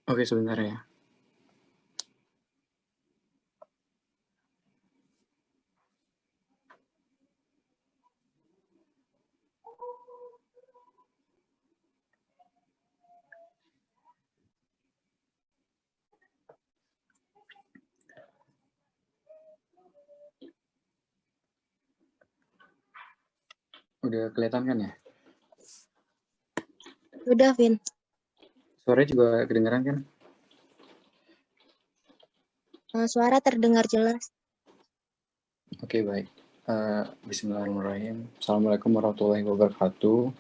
Oke, sebentar ya. Udah kelihatan kan ya? Udah, Vin. Suaranya juga kedengeran kan? Suara terdengar jelas. Oke, baik. Bismillahirrahmanirrahim. Assalamualaikum warahmatullahi wabarakatuh.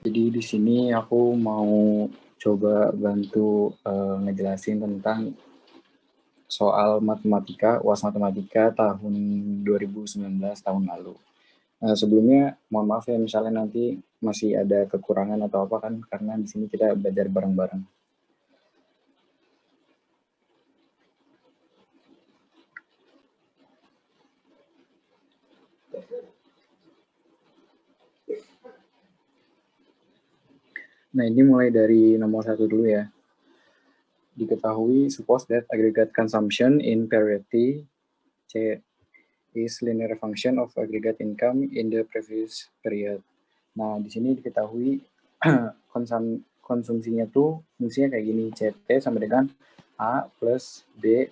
Jadi di sini aku mau coba bantu ngejelasin tentang soal matematika, UAS Matematika tahun 2019 tahun lalu. Sebelumnya mohon maaf ya misalnya nanti masih ada kekurangan atau apa kan karena di sini kita belajar bareng-bareng. Nah, ini mulai dari nomor 1 dulu ya. Diketahui, suppose that aggregate consumption in period T, C, is linear function of aggregate income in the previous period. Nah, di sini diketahui konsumsinya tuh fungsinya kayak gini, CT sama dengan A plus B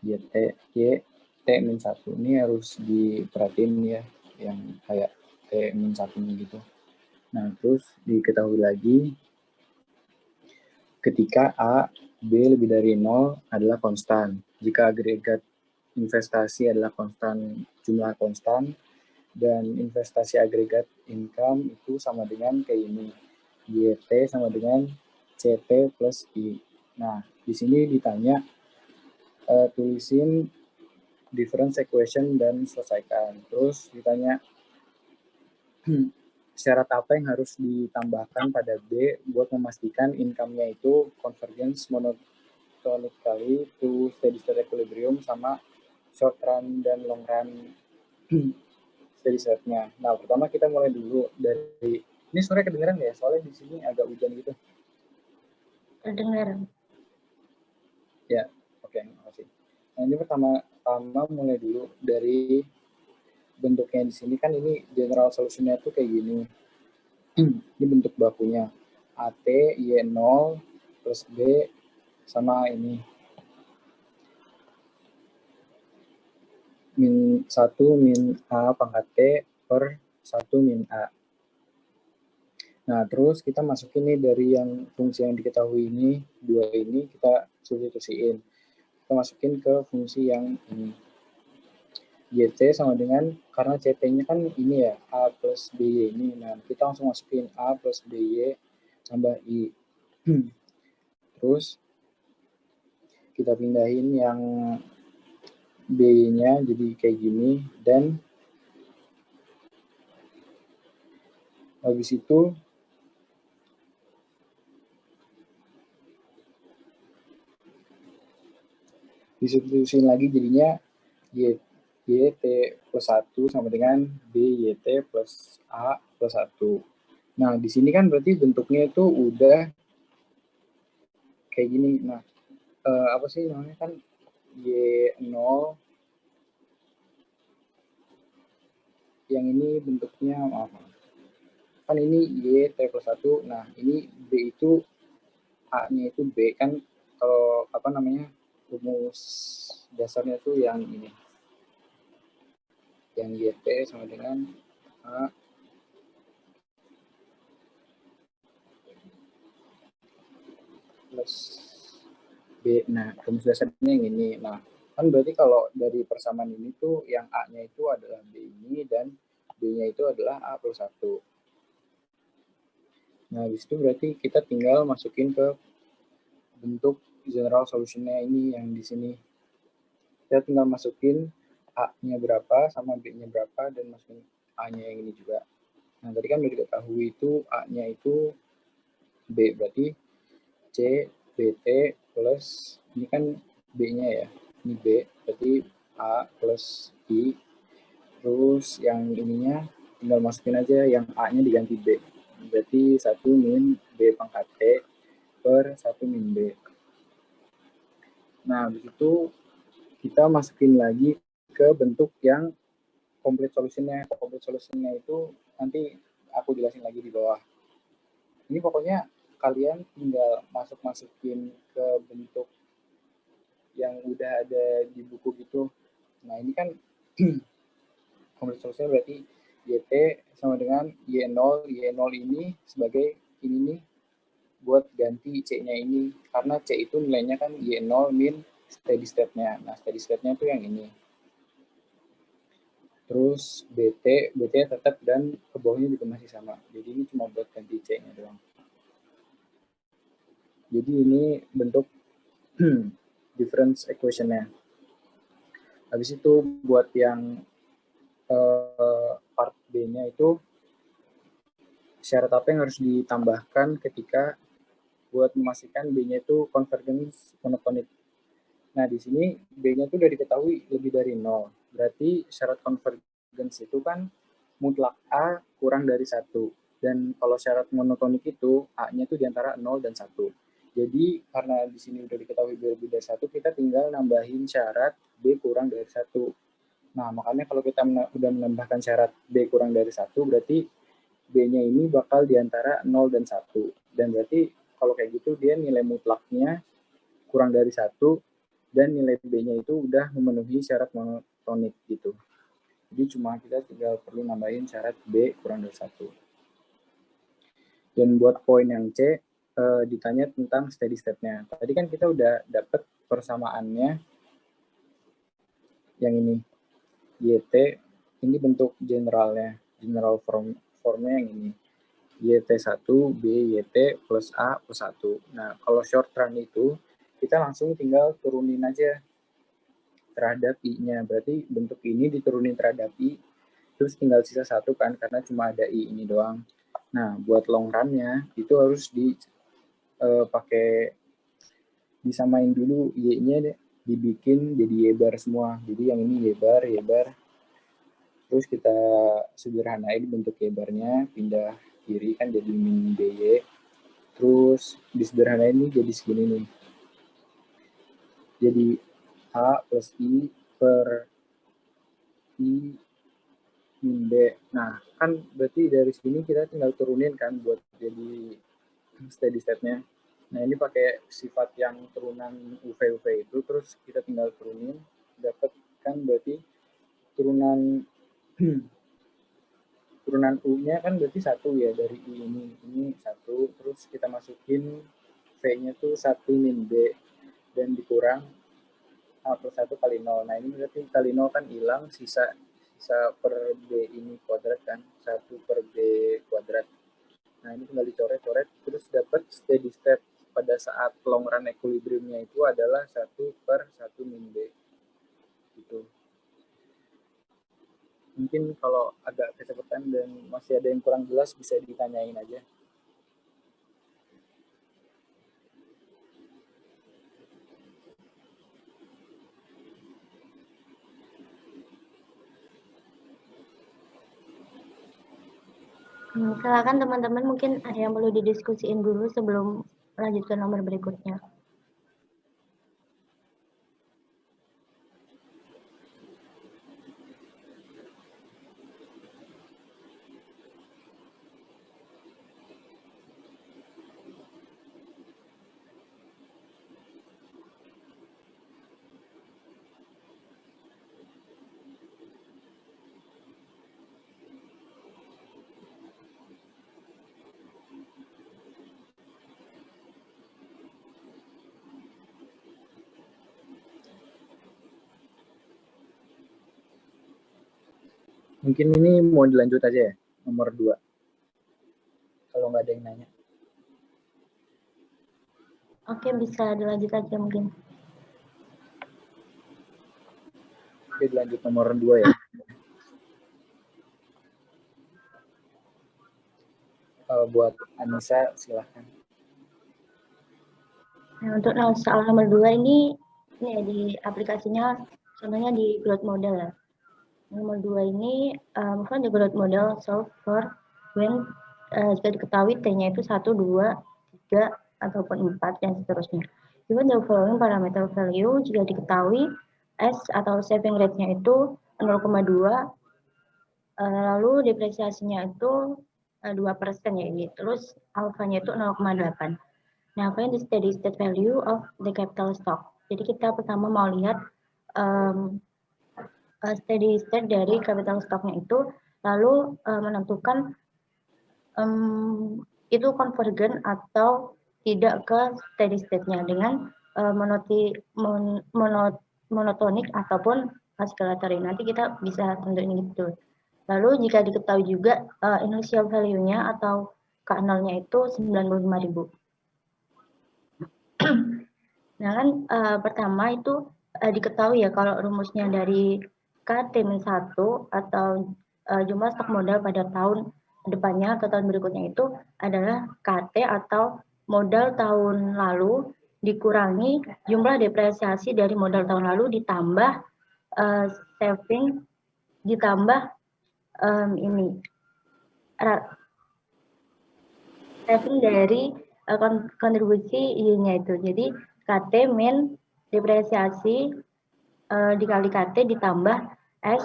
Y T min 1. Ini harus diperhatiin ya, yang kayak T min 1 gitu. Nah, terus diketahui lagi ketika A, B lebih dari 0 adalah konstan. Jika agregat investasi adalah konstan, jumlah konstan, dan investasi agregat income itu sama dengan kayak ini. YT sama dengan CT plus I. Nah, di sini ditanya, tulisin difference equation dan selesaikan. Terus ditanya, syarat apa yang harus ditambahkan pada B buat memastikan income-nya itu convergence monotonically to steady state equilibrium sama short run dan long run steady state-nya. Nah, pertama kita mulai dulu dari ini suaranya kedengeran ya? Soalnya di sini agak hujan gitu. Kedengaran. Ya, oke, makasih. Nah, ini pertama mulai dulu dari bentuknya di sini kan ini general solution-nya tuh kayak gini. Ini bentuk bakunya. AT Y0 plus B sama ini min 1 min A pangkat T per 1 min A. Nah, terus kita masukin nih dari yang fungsi yang diketahui ini, dua ini kita substitusiin. Kita masukin ke fungsi yang ini. YT sama dengan, karena CT-nya kan ini ya, A plus BY ini. Nah, kita langsung masukin A plus BY tambah I. Terus kita pindahin yang BY-nya jadi kayak gini, dan habis itu disubstitusiin lagi jadinya YT plus 1 sama dengan BYT plus A plus 1. Nah, di sini kan berarti bentuknya itu udah kayak gini. Nah, apa sih namanya kan Y0 yang ini bentuknya maaf. Kan ini YT plus 1. Nah, ini B itu A-nya itu B kan kalau apa namanya rumus dasarnya tuh yang ini. Yang YT sama dengan A plus B. Nah, rumus dasarnya yang ini. Nah, kan berarti kalau dari persamaan ini tuh yang A-nya itu adalah B ini dan B-nya itu adalah A plus 1. Nah, di situ berarti kita tinggal masukin ke bentuk general solution-nya ini yang di sini. Kita tinggal masukin A-nya berapa sama B-nya berapa dan masukin A-nya yang ini juga. Nah, tadi kan udah diketahui itu A-nya itu B, berarti C BT plus, ini kan B-nya ya, ini B, berarti A plus I, terus yang ininya tinggal masukin aja yang A-nya diganti B, berarti 1 min B pangkat T per 1 min B. Nah, habis itu kita masukin lagi ke bentuk yang complete solution-nya. Complete solution-nya itu nanti aku jelasin lagi di bawah. Ini pokoknya kalian tinggal masukin ke bentuk yang udah ada di buku gitu. Nah, ini kan complete solution berarti YT sama dengan Y0. Y0 ini sebagai ini nih buat ganti C-nya ini. Karena C itu nilainya kan Y0 min steady state-nya. Nah, steady state-nya itu yang ini. Terus BT tetap dan ke bawahnya juga masih sama. Jadi ini cuma buat ganti C-nya doang. Jadi ini bentuk difference equation-nya. Habis itu buat yang part B-nya itu syarat apa yang harus ditambahkan ketika buat memastikan B-nya itu convergence monotonik. Nah, di sini B-nya itu udah diketahui lebih dari 0. Berarti syarat convergence itu kan mutlak A kurang dari 1. Dan kalau syarat monotonik itu A-nya itu diantara 0 dan 1. Jadi karena di sini udah diketahui B lebih dari 1, kita tinggal nambahin syarat B kurang dari 1. Nah, makanya kalau kita udah menambahkan syarat B kurang dari 1, berarti B-nya ini bakal diantara 0 dan 1. Dan berarti kalau kayak gitu dia nilai mutlaknya kurang dari 1 dan nilai B-nya itu udah memenuhi syarat monotonik gitu. Jadi cuma kita tinggal perlu nambahin syarat B kurang dari 1. Dan buat poin yang C, ditanya tentang steady state-nya. Tadi kan kita udah dapet persamaannya yang ini. YT, ini bentuk generalnya. General formnya yang ini. YT1, B, YT plus A plus 1. Nah, kalau short run itu, kita langsung tinggal turunin aja terhadap I-nya. Berarti bentuk ini diturunin terhadap I, terus tinggal sisa 1 kan, karena cuma ada I ini doang. Nah, buat long run-nya, itu harus pakai disamain dulu Y-nya dibikin jadi Y bar semua. Jadi yang ini Y bar. Terus kita sederhanain bentuk Y barnya, pindah kiri kan jadi min BY. Terus disederhanain ini jadi segini nih. Jadi A plus I per I min B. Nah, kan berarti dari sini kita tinggal turunin kan buat jadi steady state-nya. Nah, ini pakai sifat yang turunan UV itu, terus kita tinggal turunin, dapat kan berarti turunan turunan U-nya kan berarti 1 ya dari I ini. Ini 1, terus kita masukin V-nya tuh 1 min B, dan dikurang A plus 1 kali 0. Nah, ini berarti kali 0 kan hilang, sisa per B ini kuadrat kan, 1 per B kuadrat. Nah, ini tinggal dicoret-coret, terus dapat steady state pada saat long run equilibrium-nya itu adalah 1 per 1 min B. Gitu. Mungkin kalau agak kecepatan dan masih ada yang kurang jelas, bisa ditanyain aja. Silakan teman-teman, mungkin ada yang perlu didiskusiin dulu sebelum melanjutkan nomor berikutnya. Mungkin ini mau dilanjut aja ya, nomor 2. Kalau nggak ada yang nanya. Oke, bisa dilanjut aja mungkin. Oke, dilanjut nomor 2 ya. Buat Anissa, silahkan. Nah, untuk soal nomor 2 ini di aplikasinya contohnya di growth model ya. Nomor 2 ini kan di growth model solve for when jika diketahui T-nya itu 1, 2, 3, ataupun 4, dan seterusnya. Given the following parameter value, jika diketahui S atau saving rate-nya itu 0,2, lalu depresiasinya itu 2% ya ini, terus alfanya itu 0,8. Nah, find the steady state value of the capital stock. Jadi kita pertama mau lihat steady state dari capital stocknya itu, lalu menentukan itu konvergen atau tidak ke steady state-nya dengan monotonik ataupun oscillatory. Nanti kita bisa tentuin itu. Lalu jika diketahui juga initial value-nya atau K0-nya itu 95.000. Nah kan pertama itu diketahui ya kalau rumusnya dari KT-1 atau jumlah stok modal pada tahun depannya atau tahun berikutnya itu adalah KT atau modal tahun lalu dikurangi jumlah depresiasi dari modal tahun lalu ditambah saving ditambah saving dari kontribusi Y-nya itu. Jadi KT min depresiasi dikali KT ditambah S.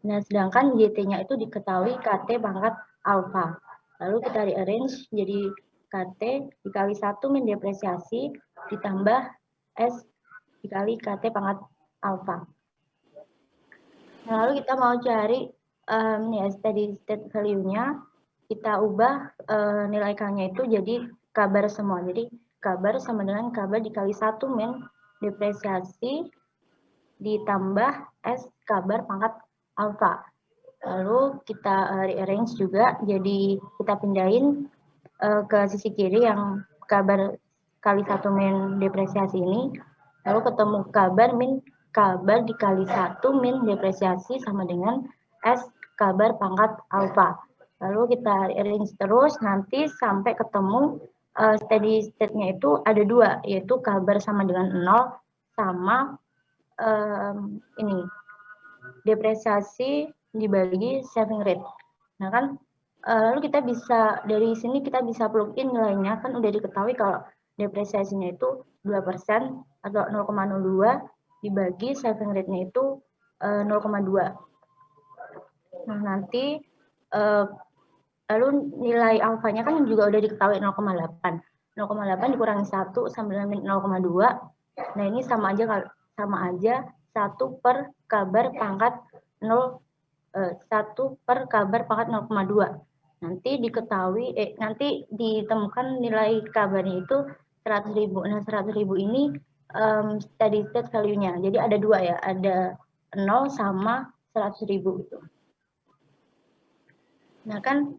Nah, sedangkan YT-nya itu diketahui KT pangkat alfa. Lalu kita rearrange jadi KT dikali 1 min depresiasi ditambah S dikali KT pangkat alfa. Nah, lalu kita mau cari steady state value-nya, kita ubah nilai K-nya itu jadi kabar semua. Jadi kabar sama dengan kabar dikali 1 min depresiasi ditambah S kabar pangkat alfa. Lalu kita rearrange juga, jadi kita pindahin ke sisi kiri yang kabar kali 1 min depresiasi ini, lalu ketemu kabar min kabar dikali 1 min depresiasi sama dengan S kabar pangkat alfa. Lalu kita rearrange terus nanti sampai ketemu steady state-nya itu ada 2, yaitu kabar sama dengan 0 sama ini depresiasi dibagi saving rate. Nah kan lalu kita bisa dari sini kita bisa plug in nilainya, kan udah diketahui kalau depresiasinya itu 2% atau 0,02 dibagi saving rate-nya itu 0,2. Nah nanti lalu nilai alfanya kan juga udah diketahui 0,8. 0,8 dikurangi 1 sama dengan 0,2. Nah ini sama aja 1 per kabar pangkat 0 1 per kabar pangkat 0,2. Nanti diketahui nanti ditemukan nilai kabarnya itu 100.000. Nah 100.000 ini steady state value-nya. Jadi ada 2 ya, ada 0 sama 100.000 gitu. Nah kan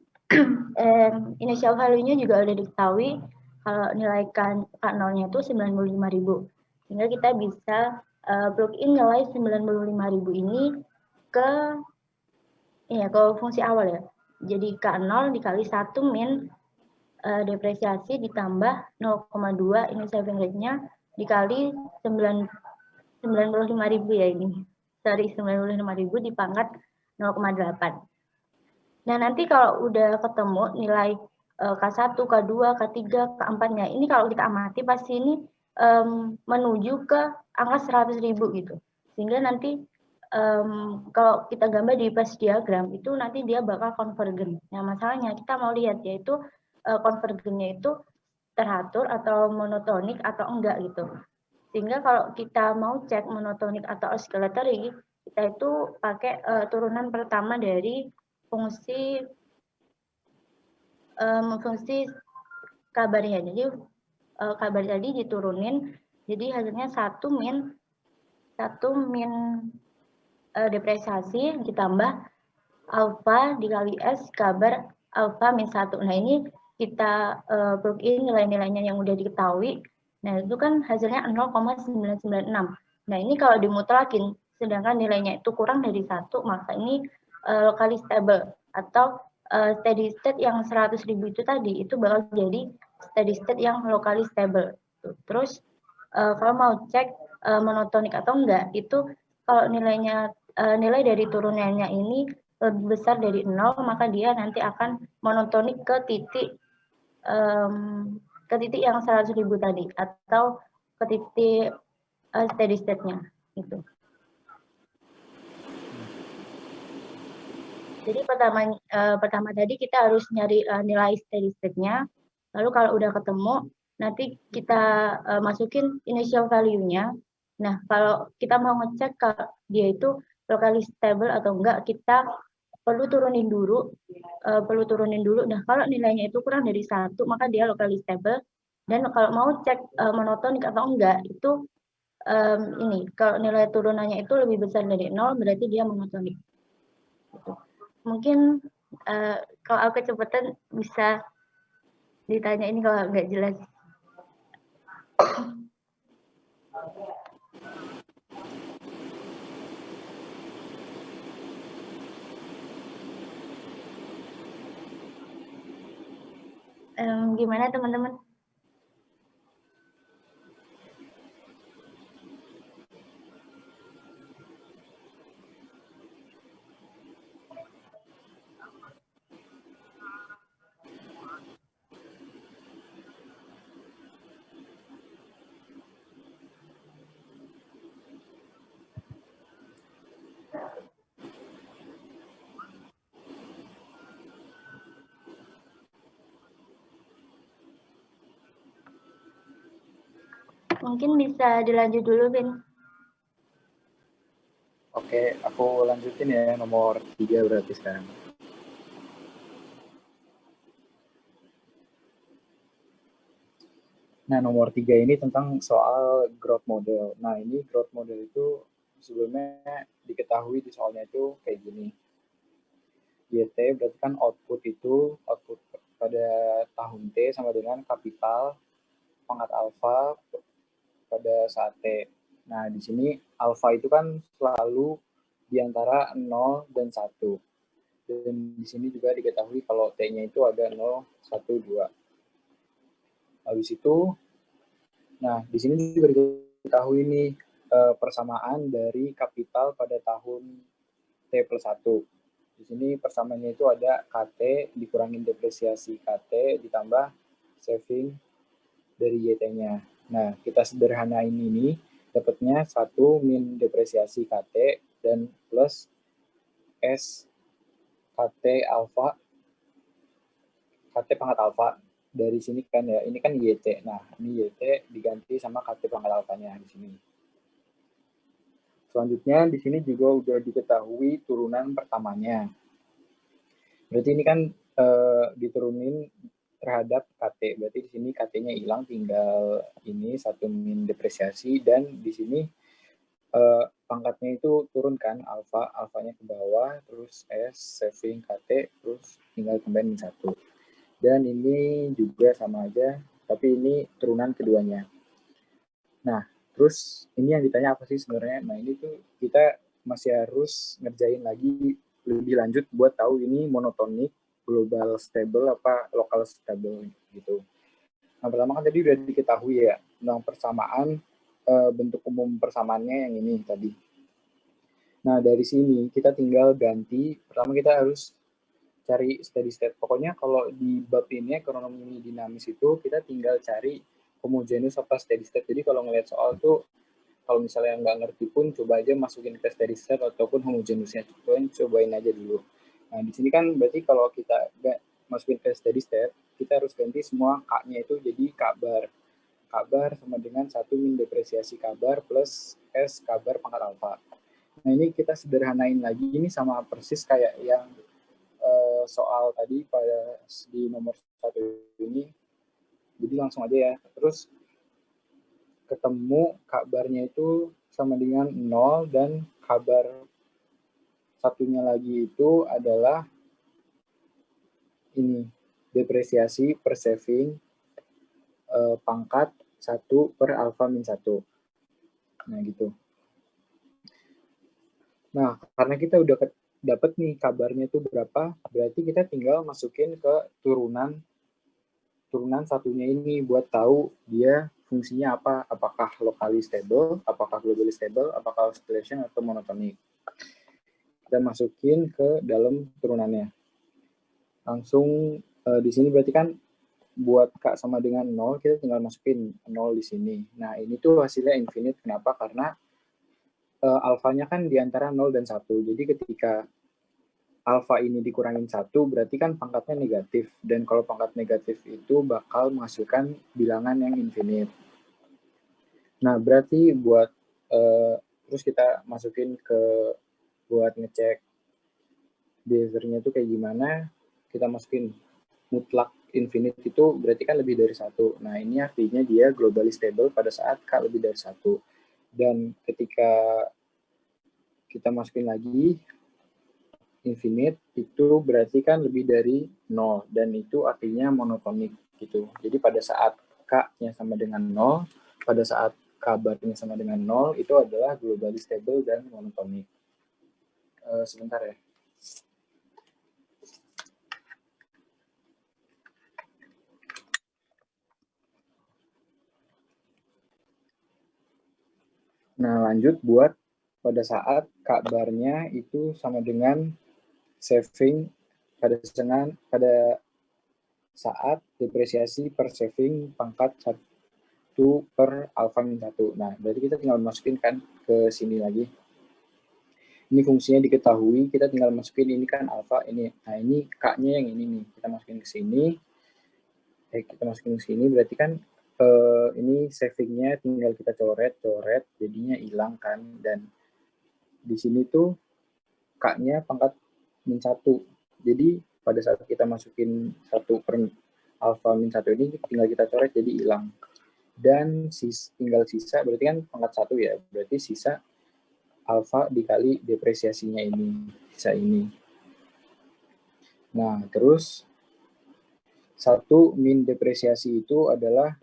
initial value-nya juga udah diketahui kalau nilai K0-nya itu 95.000. Sehingga kita bisa plug in nilai 95.000 ini ke fungsi awal ya. Jadi K0 dikali 1 min depresiasi ditambah 0,2 ini saving rate-nya dikali 95.000 ya ini. Sorry, 95.000 dipangkat 0,8. Nah, nanti kalau udah ketemu nilai K1, K2, K3, K4-nya, ini kalau kita amati pasti ini menuju ke angka 100.000 gitu. Sehingga nanti kalau kita gambar di Phase diagram itu nanti dia bakal konvergen. Nah, masalahnya kita mau lihat yaitu konvergennya itu teratur atau monotonik atau enggak gitu. Sehingga kalau kita mau cek monotonik atau oscillatory, kita itu pakai turunan pertama dari fungsi kabarnya. Jadi kabar tadi diturunin, jadi hasilnya 1 min depresiasi ditambah alfa dikali S kabar alfa min 1. Nah ini kita plug in nilai-nilainya yang udah diketahui. Nah itu kan hasilnya 0,996. Nah ini kalau dimutlakin sedangkan nilainya itu kurang dari 1, maka ini locally stable atau steady state yang 100.000 itu tadi itu bakal jadi steady state yang locally stable. Terus kalau mau cek monotonik atau enggak, itu kalau nilai dari turunannya ini lebih besar dari 0, maka dia nanti akan monotonik ke titik ke titik yang 100.000 tadi atau ke titik steady state-nya gitu. Jadi pertama tadi kita harus nyari nilai steady state-nya. Lalu kalau udah ketemu, nanti kita masukin initial value-nya. Nah, kalau kita mau ngecek kalau dia itu locally stable atau enggak, kita perlu turunin dulu. Nah, kalau nilainya itu kurang dari 1, maka dia locally stable. Dan kalau mau cek monotonik atau enggak, itu ini kalau nilai turunannya itu lebih besar dari 0, berarti dia monotonik. Gitu. Mungkin kalau aku kecepatan bisa ditanya ini kalau nggak jelas. Gimana teman-teman? Mungkin bisa dilanjut dulu, Vin. Oke, aku lanjutin ya, nomor 3 berarti sekarang. Nah, nomor 3 ini tentang soal growth model. Nah, ini growth model itu sebelumnya diketahui di soalnya itu kayak gini. YT berarti kan output pada tahun T sama dengan kapital pangkat alfa pada saat T. Nah, di sini alfa itu kan selalu di antara 0 dan 1. Dan di sini juga diketahui kalau T-nya itu ada 0, 1, 2. Habis itu, nah di sini juga diketahui nih persamaan dari kapital pada tahun T plus 1. Di sini persamaannya itu ada KT dikurangin depresiasi KT ditambah saving dari YT-nya. Nah, kita sederhanain ini, dapatnya 1 min depresiasi KT dan plus S KT alfa, KT pangkat alfa. Dari sini kan ya, ini kan YT. Nah, ini YT diganti sama KT pangkat alfanya di sini. Selanjutnya, di sini juga udah diketahui turunan pertamanya. Berarti ini kan diturunin terhadap KT. Berarti di sini KT-nya hilang, tinggal ini 1 min depresiasi, dan di sini pangkatnya itu turun kan, alfanya ke bawah, terus S, saving KT, terus tinggal combine min 1. Dan ini juga sama aja, tapi ini turunan keduanya. Nah, terus ini yang ditanya apa sih sebenarnya? Nah, ini tuh kita masih harus ngerjain lagi lebih lanjut buat tahu ini monotonik, global stable, apa local stable gitu. Nah, pertama kan tadi udah diketahui ya, tentang persamaan, bentuk umum persamaannya yang ini tadi. Nah, dari sini kita tinggal ganti, pertama kita harus cari steady state. Pokoknya kalau di bab ini, ekonomi dinamis itu, kita tinggal cari homogeneous apa steady state. Jadi kalau ngelihat soal tuh, kalau misalnya nggak ngerti pun, coba aja masukin ke steady state ataupun homogeneousnya. Cobain aja dulu. Nah, di sini kan berarti kalau kita nggak masukin ke steady state, kita harus ganti semua K-nya itu jadi K-bar. K-bar sama dengan 1 min depresiasi K-bar plus S K-bar pangkat alfa. Nah, ini kita sederhanain lagi, ini sama persis kayak yang soal tadi pada di nomor 1 ini. Jadi langsung aja ya. Terus ketemu kabarnya itu sama dengan 0, dan kabar satunya lagi itu adalah ini, depresiasi per saving pangkat 1 per alfa min 1. Nah, gitu. Nah, karena kita udah dapat nih kabarnya itu berapa, berarti kita tinggal masukin ke turunan satunya ini buat tahu dia fungsinya apa, apakah locally stable, apakah globally stable, apakah oscillation atau monotonic. Kita masukin ke dalam turunannya. Langsung di sini berarti kan buat K sama dengan 0, kita tinggal masukin 0 di sini. Nah, ini tuh hasilnya infinite. Kenapa? Karena alfanya kan di antara 0 dan 1. Jadi ketika alfa ini dikurangin 1, berarti kan pangkatnya negatif. Dan kalau pangkat negatif itu bakal menghasilkan bilangan yang infinite. Nah, berarti buat terus kita masukin buat ngecek behavior-nya itu kayak gimana, kita masukin mutlak infinite itu berarti kan lebih dari 1. Nah, ini artinya dia globally stable pada saat K lebih dari 1. Dan ketika kita masukin lagi infinite, itu berarti kan lebih dari 0. Dan itu artinya monotonik gitu. Jadi pada saat K-nya sama dengan 0, pada saat K-bar-nya sama dengan 0, itu adalah globally stable dan monotonik. Sebentar ya. Nah, lanjut buat pada saat K-bar-nya itu sama dengan saving pada saat depresiasi per saving pangkat 1 per alfa min 1. Nah, berarti kita tinggal masukin kan ke sini lagi. Ini fungsinya diketahui, kita tinggal masukin ini kan alfa ini. Nah, ini K-nya yang ini nih. Kita masukin ke sini. Kita masukin ke sini berarti kan ini savingnya tinggal kita coret, jadinya hilang kan. Dan di sini tuh K-nya pangkat min 1. Jadi pada saat kita masukin 1 per alfa min 1 ini tinggal kita coret jadi hilang. Dan tinggal sisa berarti kan pangkat 1 ya. Berarti sisa alfa dikali depresiasinya ini, sisa ini. Nah, terus 1 min depresiasi itu adalah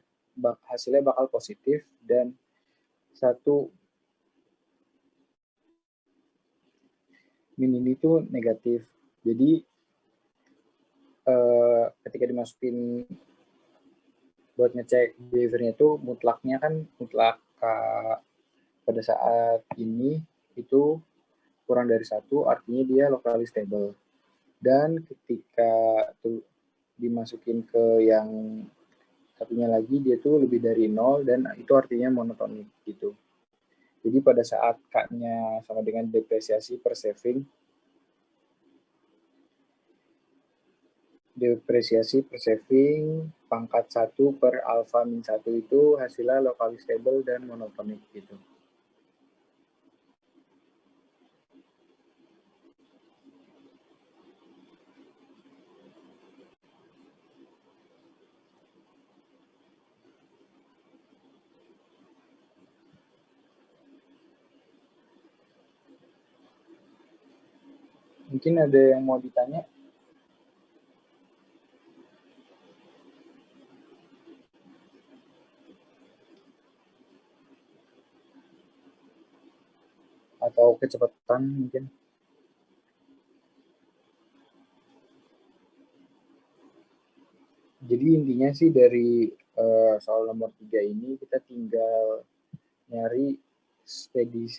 hasilnya bakal positif dan 1 min ini tuh negatif. Jadi ketika dimasukin buat ngecek behavior-nya itu mutlaknya kan mutlak pada saat ini itu kurang dari 1 artinya dia locally stable. Dan ketika dimasukin ke yang satunya lagi dia tuh lebih dari 0 dan itu artinya monotonik gitu. Jadi pada saat K-nya sama dengan depresiasi per saving, pangkat 1 per alfa min 1 itu hasilnya locally stable dan monotonik gitu. Mungkin ada yang mau ditanya? Atau kecepatan mungkin? Jadi intinya sih dari soal nomor 3 ini kita tinggal nyari steady,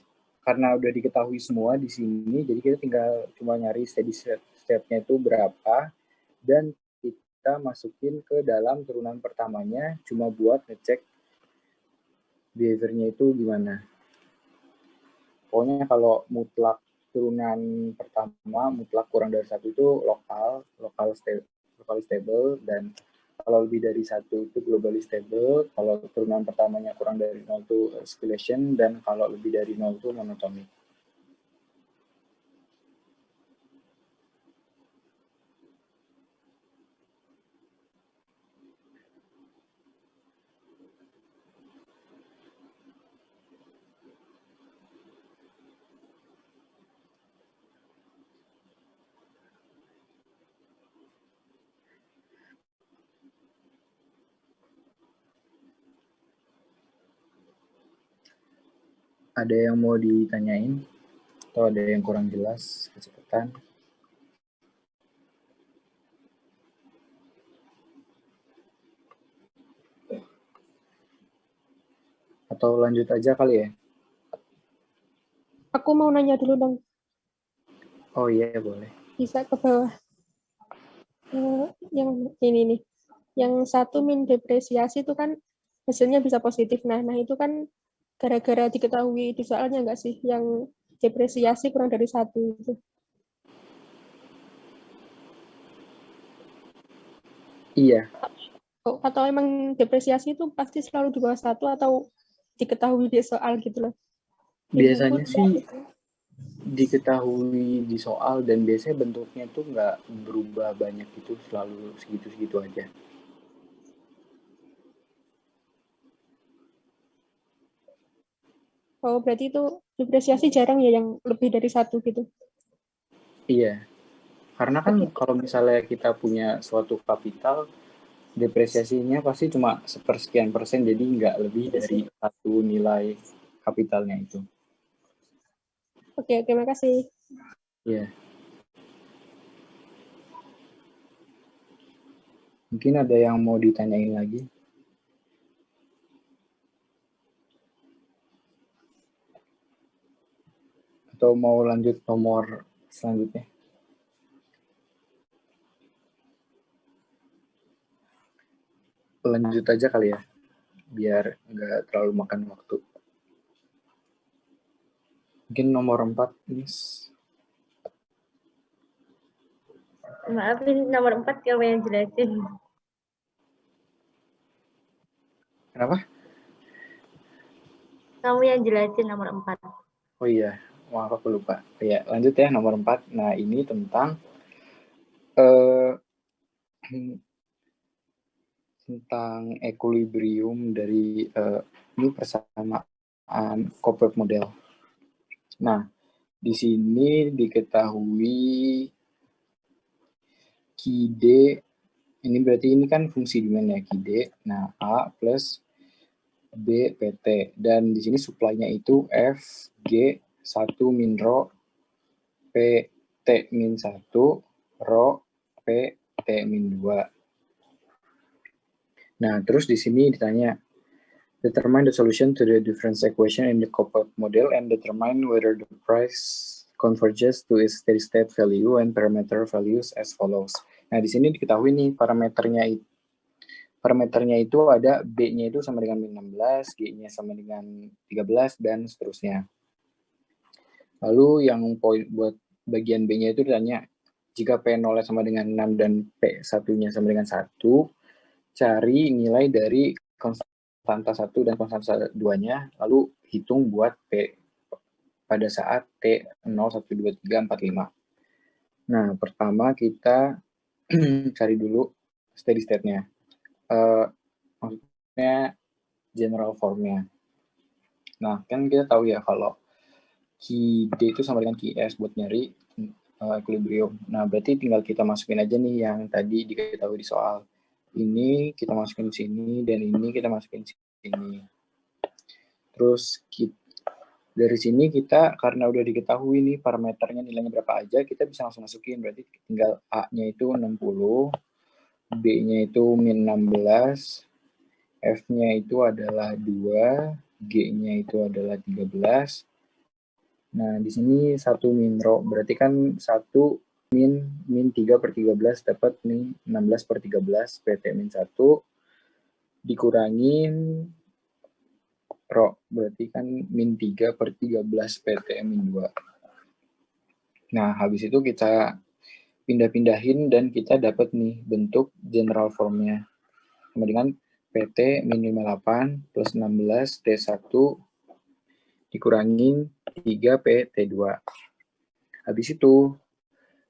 karena udah diketahui semua di sini, jadi kita tinggal cuma nyari steady state-nya itu berapa, dan kita masukin ke dalam turunan pertamanya cuma buat ngecek behavior-nya itu gimana. Pokoknya kalau mutlak turunan pertama, mutlak kurang dari 1 itu lokal stable, dan kalau lebih dari 1 itu globally stable, kalau turunan pertamanya kurang dari 0 itu oscillation, dan kalau lebih dari 0 itu monotonic. Ada yang mau ditanyain? Atau ada yang kurang jelas kecepatan? Atau lanjut aja kali ya? Aku mau nanya dulu dong. Oh iya, boleh. Bisa ke bawah. Yang ini nih. Yang satu min depresiasi itu kan hasilnya bisa positif. Nah itu kan gara-gara diketahui di soalnya nggak sih yang depresiasi kurang dari 1 itu. Iya. Atau emang depresiasi itu pasti selalu di bawah 1 atau diketahui di soal gitu loh. Biasanya sih diketahui di soal dan biasanya bentuknya tuh nggak berubah banyak, itu selalu segitu-segitu aja. Oh, berarti itu depresiasi jarang ya yang lebih dari 1 gitu. Iya, karena kan kalau misalnya kita punya suatu kapital, depresiasinya pasti cuma sepersekian persen, jadi nggak lebih dari satu nilai kapitalnya itu. Oke, terima kasih. Iya. Mungkin ada yang mau ditanyain lagi? Atau mau lanjut nomor selanjutnya? Lanjut aja kali ya, biar nggak terlalu makan waktu. Mungkin nomor 4, Miss. Maaf, ini nomor 4 kamu yang jelasin. Kenapa? Kamu yang jelasin nomor 4. Oh iya, maaf aku lupa. Ya, lanjut ya nomor 4. Nah, ini tentang tentang equilibrium dari ini persamaan Copeland model. Nah, di sini diketahui QD, ini berarti ini kan fungsi demand ya, QD. Nah, A plus B PT, dan di sini supply-nya itu F G 1 min rho P T min 1 rho P T min 2. Nah, terus di sini ditanya determine the solution to the difference equation in the Copeland model and determine whether the price converges to its steady state value and parameter values as follows. Nah, di sini diketahui nih parameternya itu ada B-nya itu sama dengan min 16, G-nya sama dengan 13, dan seterusnya. Lalu yang poin buat bagian B-nya itu ditanya, jika P0 sama dengan 6 dan P1-nya sama dengan 1, cari nilai dari konstanta 1 dan konstanta 2-nya, lalu hitung buat P pada saat T 0, 1, 2, 3, 4, 5. Nah, pertama kita cari dulu steady state-nya. Maksudnya general form-nya. Nah, kan kita tahu ya kalau QD itu sama dengan QS buat nyari equilibrium. Nah, berarti tinggal kita masukin aja nih yang tadi diketahui di soal. Ini kita masukin sini, dan ini kita masukin sini. Terus dari sini kita, karena udah diketahui nih parameternya nilainya berapa aja, kita bisa langsung masukin. Berarti tinggal A-nya itu 60, B-nya itu min 16, F-nya itu adalah 2, G-nya itu adalah 13. Nah, di sini 1 min rho, berarti kan 1 min 3 per 13 dapat nih 16 per 13 PT min 1 dikurangin rho, berarti kan min 3 per 13 PT min 2. Nah, habis itu kita pindah-pindahin dan kita dapat nih bentuk general formnya sama dengan PT min 58 plus 16 T1 dikurangin 3 PT2. Habis itu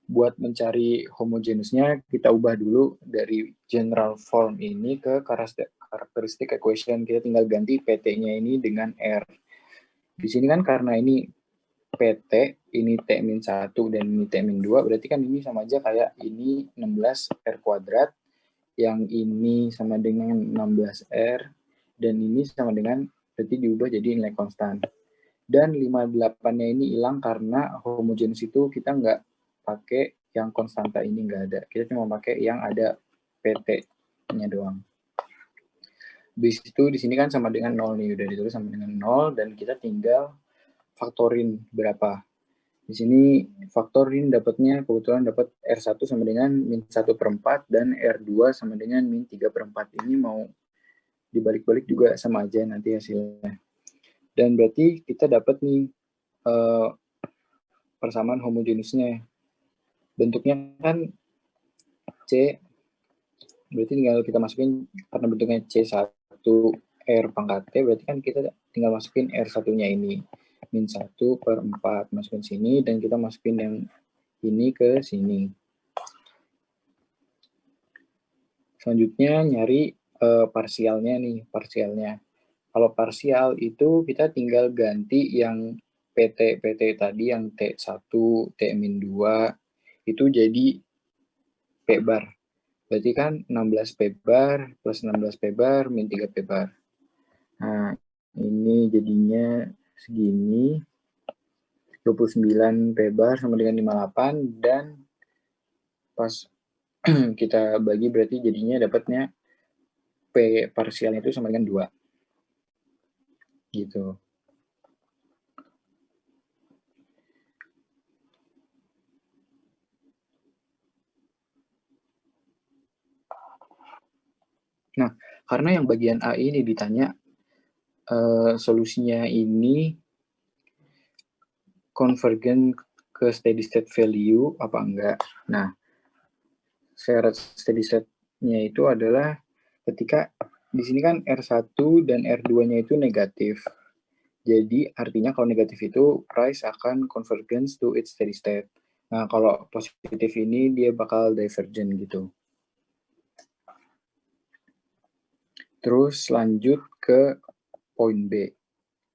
buat mencari homogeneousnya, kita ubah dulu dari general form ini ke karakteristik equation. Kita tinggal ganti PT-nya ini dengan R. Di sini kan karena ini PT, ini T-1 dan ini T-2, berarti kan ini sama aja kayak ini 16 R kuadrat, yang ini sama dengan 16 R, dan ini sama dengan, berarti diubah jadi nilai konstan. Dan 58-nya ini hilang karena homogeneous itu kita nggak pakai yang konstanta ini, nggak ada. Kita cuma pakai yang ada PT-nya doang. Habis itu di sini kan sama dengan 0 nih, udah ditulis sama dengan 0, dan kita tinggal faktorin berapa. Di sini faktor ini dapatnya kebetulan dapat R1 sama dengan min 1/4 dan R2 sama dengan min 3/4. Ini mau dibalik-balik juga sama aja nanti hasilnya. Dan berarti kita dapat nih persamaan homogenisnya. Bentuknya kan C, berarti tinggal kita masukin, karena bentuknya C1 R pangkat T, berarti kan kita tinggal masukin R1-nya ini. Min 1/4, masukin sini, dan kita masukin yang ini ke sini. Selanjutnya nyari parsialnya nih, parsialnya. Kalau parsial itu kita tinggal ganti yang PT tadi, yang T1, T-2, itu jadi P bar. Berarti kan 16 P bar plus 16 P bar min 3 P bar. Nah, ini jadinya segini. 29 P bar sama dengan 58, dan pas kita bagi berarti jadinya dapatnya P parsialnya itu sama dengan 2. Gitu. Nah, karena yang bagian A ini ditanya solusinya ini convergen ke steady state value apa enggak. Nah, syarat steady state-nya itu adalah ketika di sini kan R1 dan R2-nya itu negatif. Jadi artinya kalau negatif itu price akan convergence to its steady state. Nah, kalau positif ini dia bakal divergent gitu. Terus lanjut ke poin B.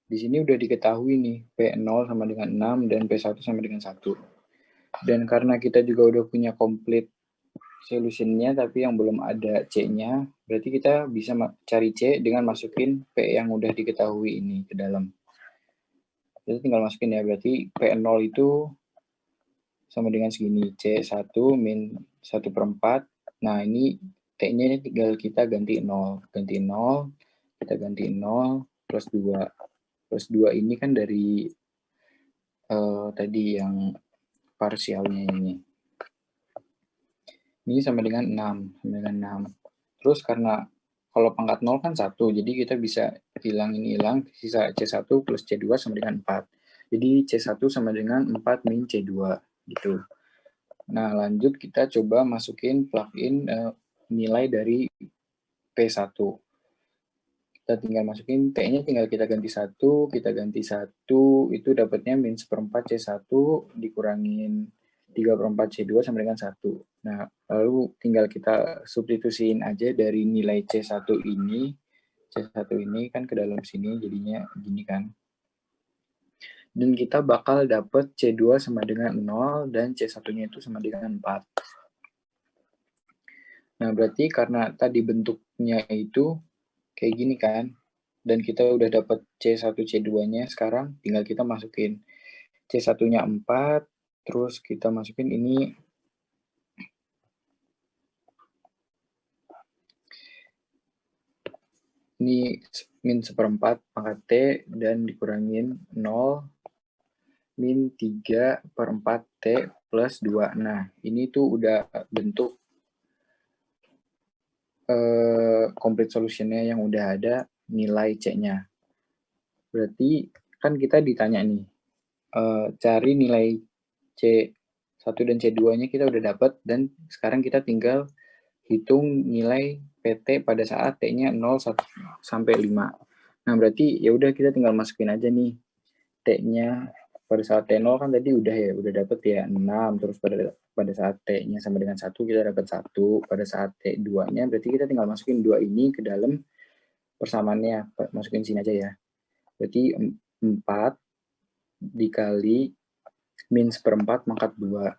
Di sini udah diketahui nih, P0 sama dengan 6 dan P1 sama dengan 1. Dan karena kita juga udah punya complete solutionnya tapi yang belum ada C-nya, berarti kita bisa cari C dengan masukin P yang udah diketahui ini ke dalam. Kita tinggal masukin ya, berarti P0 itu sama dengan segini, C1 min 1/4. Nah, ini T-nya tinggal kita ganti 0. Ganti 0, kita ganti 0 plus 2. Plus 2 ini kan dari tadi yang parsialnya ini. Ini sama dengan 6. Sama dengan 6. Terus karena kalau pangkat 0 kan 1, jadi kita bisa hilang ini hilang, sisa C1 plus C2 sama dengan 4. Jadi C1 sama dengan 4 min C2 gitu. Nah, lanjut kita coba masukin plugin nilai dari P1. Kita tinggal masukin T-nya tinggal kita ganti 1, kita ganti 1, itu dapatnya min 1/4 C1 dikurangin 3/4 C2 sama dengan 1. Nah, lalu tinggal kita substitusiin aja dari nilai C1 ini kan ke dalam sini jadinya gini kan. Dan kita bakal dapat C2 sama dengan 0 dan C1-nya itu sama dengan 4. Nah, berarti karena tadi bentuknya itu kayak gini kan, dan kita udah dapat C1, C2-nya, sekarang tinggal kita masukin C1-nya 4, terus kita masukin ini min 1/4 pangkat T dan dikurangin 0 min 3/4 T plus 2. Nah, ini tuh udah bentuk complete solution-nya yang udah ada nilai C-nya. Berarti kan kita ditanya nih, cari nilai C1 dan C2-nya kita udah dapat, dan sekarang kita tinggal hitung nilai PT pada saat T-nya 0 sampai 5. Nah, berarti ya udah kita tinggal masukin aja nih T-nya pada saat T0 kan tadi udah dapat ya 6, terus pada saat T-nya sama dengan 1 kita dapat 1, pada saat T2-nya berarti kita tinggal masukin 2 ini ke dalam persamaannya, masukin sini aja ya. Berarti 4 dikali min 1/4 pangkat 2.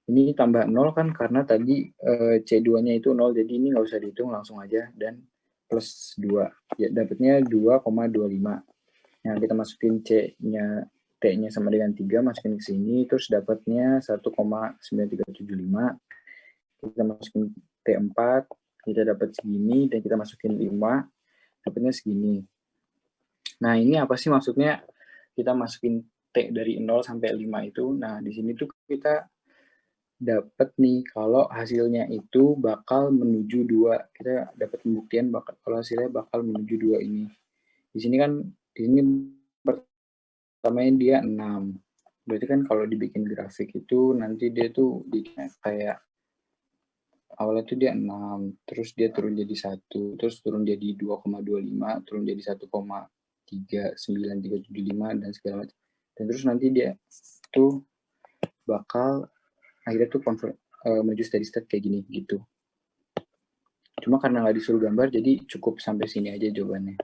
Ini tambah 0 kan karena tadi C2-nya itu 0, jadi ini nggak usah dihitung, langsung aja, dan plus 2. Ya, dapatnya 2,25. Nah, kita masukin C-nya, T-nya sama dengan 3, masukin ke sini, terus dapatnya 1,9375. Kita masukin T4, kita dapat segini, dan kita masukin 5, dapatnya segini. Nah, ini apa sih maksudnya kita masukin T dari 0 sampai 5 itu. Nah, di sini tuh kita dapat nih kalau hasilnya itu bakal menuju 2. Kita dapat pembuktian kalau hasilnya bakal menuju 2 ini. Di sini kan, di sini pertamanya dia 6. Berarti kan kalau dibikin grafik itu nanti dia tuh kayak awalnya tuh dia 6, terus dia turun jadi 1, terus turun jadi 2,25, turun jadi 1,39375 dan segala macam. Dan terus nanti dia tuh bakal akhirnya tuh menuju steady state kayak gini gitu. Cuma karena nggak disuruh gambar, jadi cukup sampai sini aja jawabannya.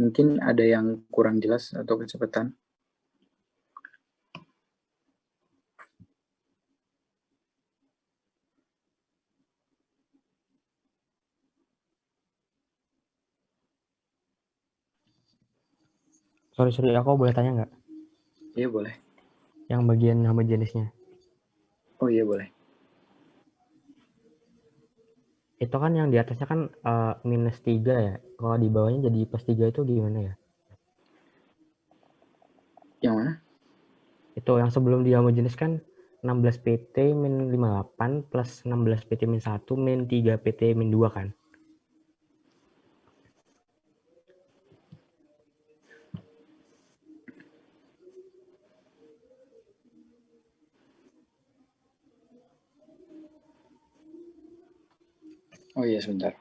Mungkin ada yang kurang jelas atau kecepatan. Sorry, aku boleh tanya nggak? Iya boleh. Yang bagian nama jenisnya. Oh iya boleh. Itu kan yang di atasnya kan -3 ya. Kalau di bawahnya jadi +3 itu gimana ya? Yang mana? Itu yang sebelum di homogenis kan 16 PT min 58 plus 16 PT min 1 min 3 PT min 2 kan? Oh iya sebentar.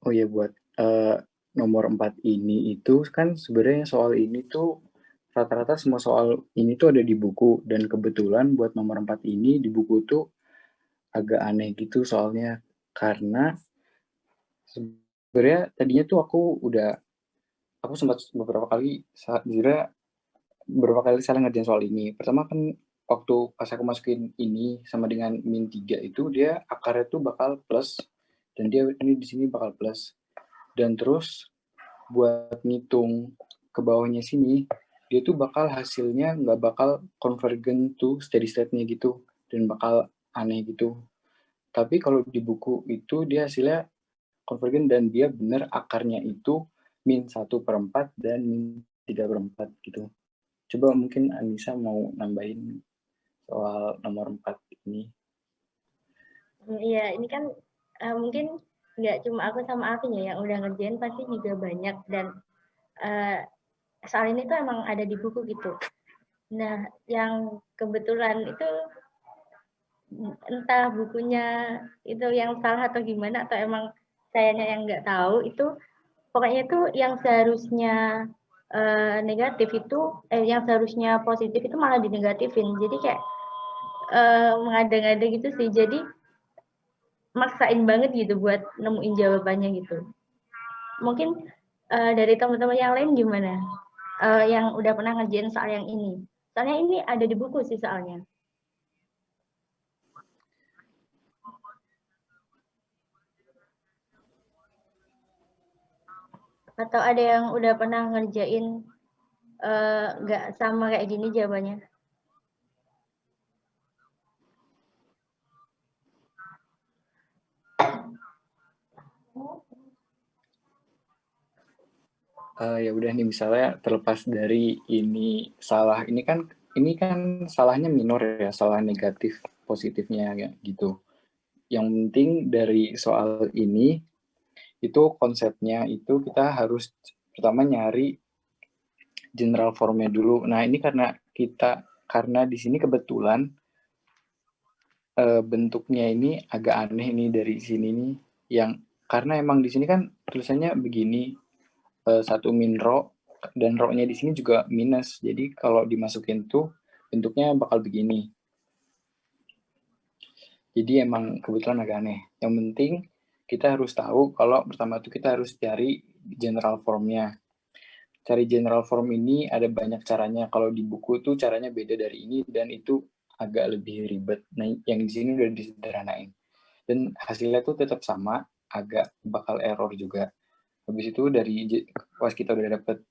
Oh iya buat nomor 4 ini itu kan sebenarnya soal ini tuh rata-rata semua soal ini tuh ada di buku, dan kebetulan buat nomor 4 ini di buku tuh agak aneh gitu soalnya, karena sebenarnya tadinya tuh aku sempat beberapa kali salah ngerjain soal ini. Pertama kan waktu pas aku masukin ini sama dengan min 3 itu dia akarnya tuh bakal plus, dan dia ini di sini bakal plus. Dan terus buat ngitung ke bawahnya sini, dia tuh bakal hasilnya nggak bakal convergent to steady state-nya gitu, dan bakal aneh gitu. Tapi kalau di buku itu dia hasilnya convergent dan dia bener akarnya itu min 1/4 dan min 3/4 gitu. Coba mungkin Anissa mau nambahin soal nomor 4 ini. Iya, ini kan mungkin nggak cuma aku sama Alvin ya yang udah ngerjain, pasti juga banyak, dan soal ini tuh emang ada di buku gitu. Nah, yang kebetulan itu entah bukunya itu yang salah atau gimana, atau emang sayanya yang nggak tahu, itu pokoknya itu yang seharusnya negatif itu yang seharusnya positif itu malah dinegatifin. Jadi kayak mengada-ngada gitu sih. Jadi maksain banget gitu buat nemuin jawabannya gitu. Mungkin dari teman-teman yang lain gimana? Yang udah pernah ngerjain soal yang ini. Soalnya ini ada di buku sih soalnya. Atau ada yang udah pernah ngerjain nggak sama kayak gini jawabannya? Ya udah nih, misalnya terlepas dari ini salah, ini kan salahnya minor ya, salah negatif positifnya ya, gitu. Yang penting dari soal ini itu konsepnya itu kita harus pertama nyari general formnya dulu. Nah, ini karena di sini kebetulan bentuknya ini agak aneh ini dari sini nih, yang karena emang di sini kan tulisannya begini, 1 min rho, dan rho-nya di sini juga minus. Jadi kalau dimasukin tuh bentuknya bakal begini. Jadi emang kebetulan agak aneh. Yang penting kita harus tahu kalau pertama tuh kita harus cari general form-nya. Cari general form ini ada banyak caranya. Kalau di buku tuh caranya beda dari ini dan itu agak lebih ribet. Nah, yang di sini udah disederhanain. Dan hasilnya tuh tetap sama, agak bakal error juga. Habis itu pas kita udah dapet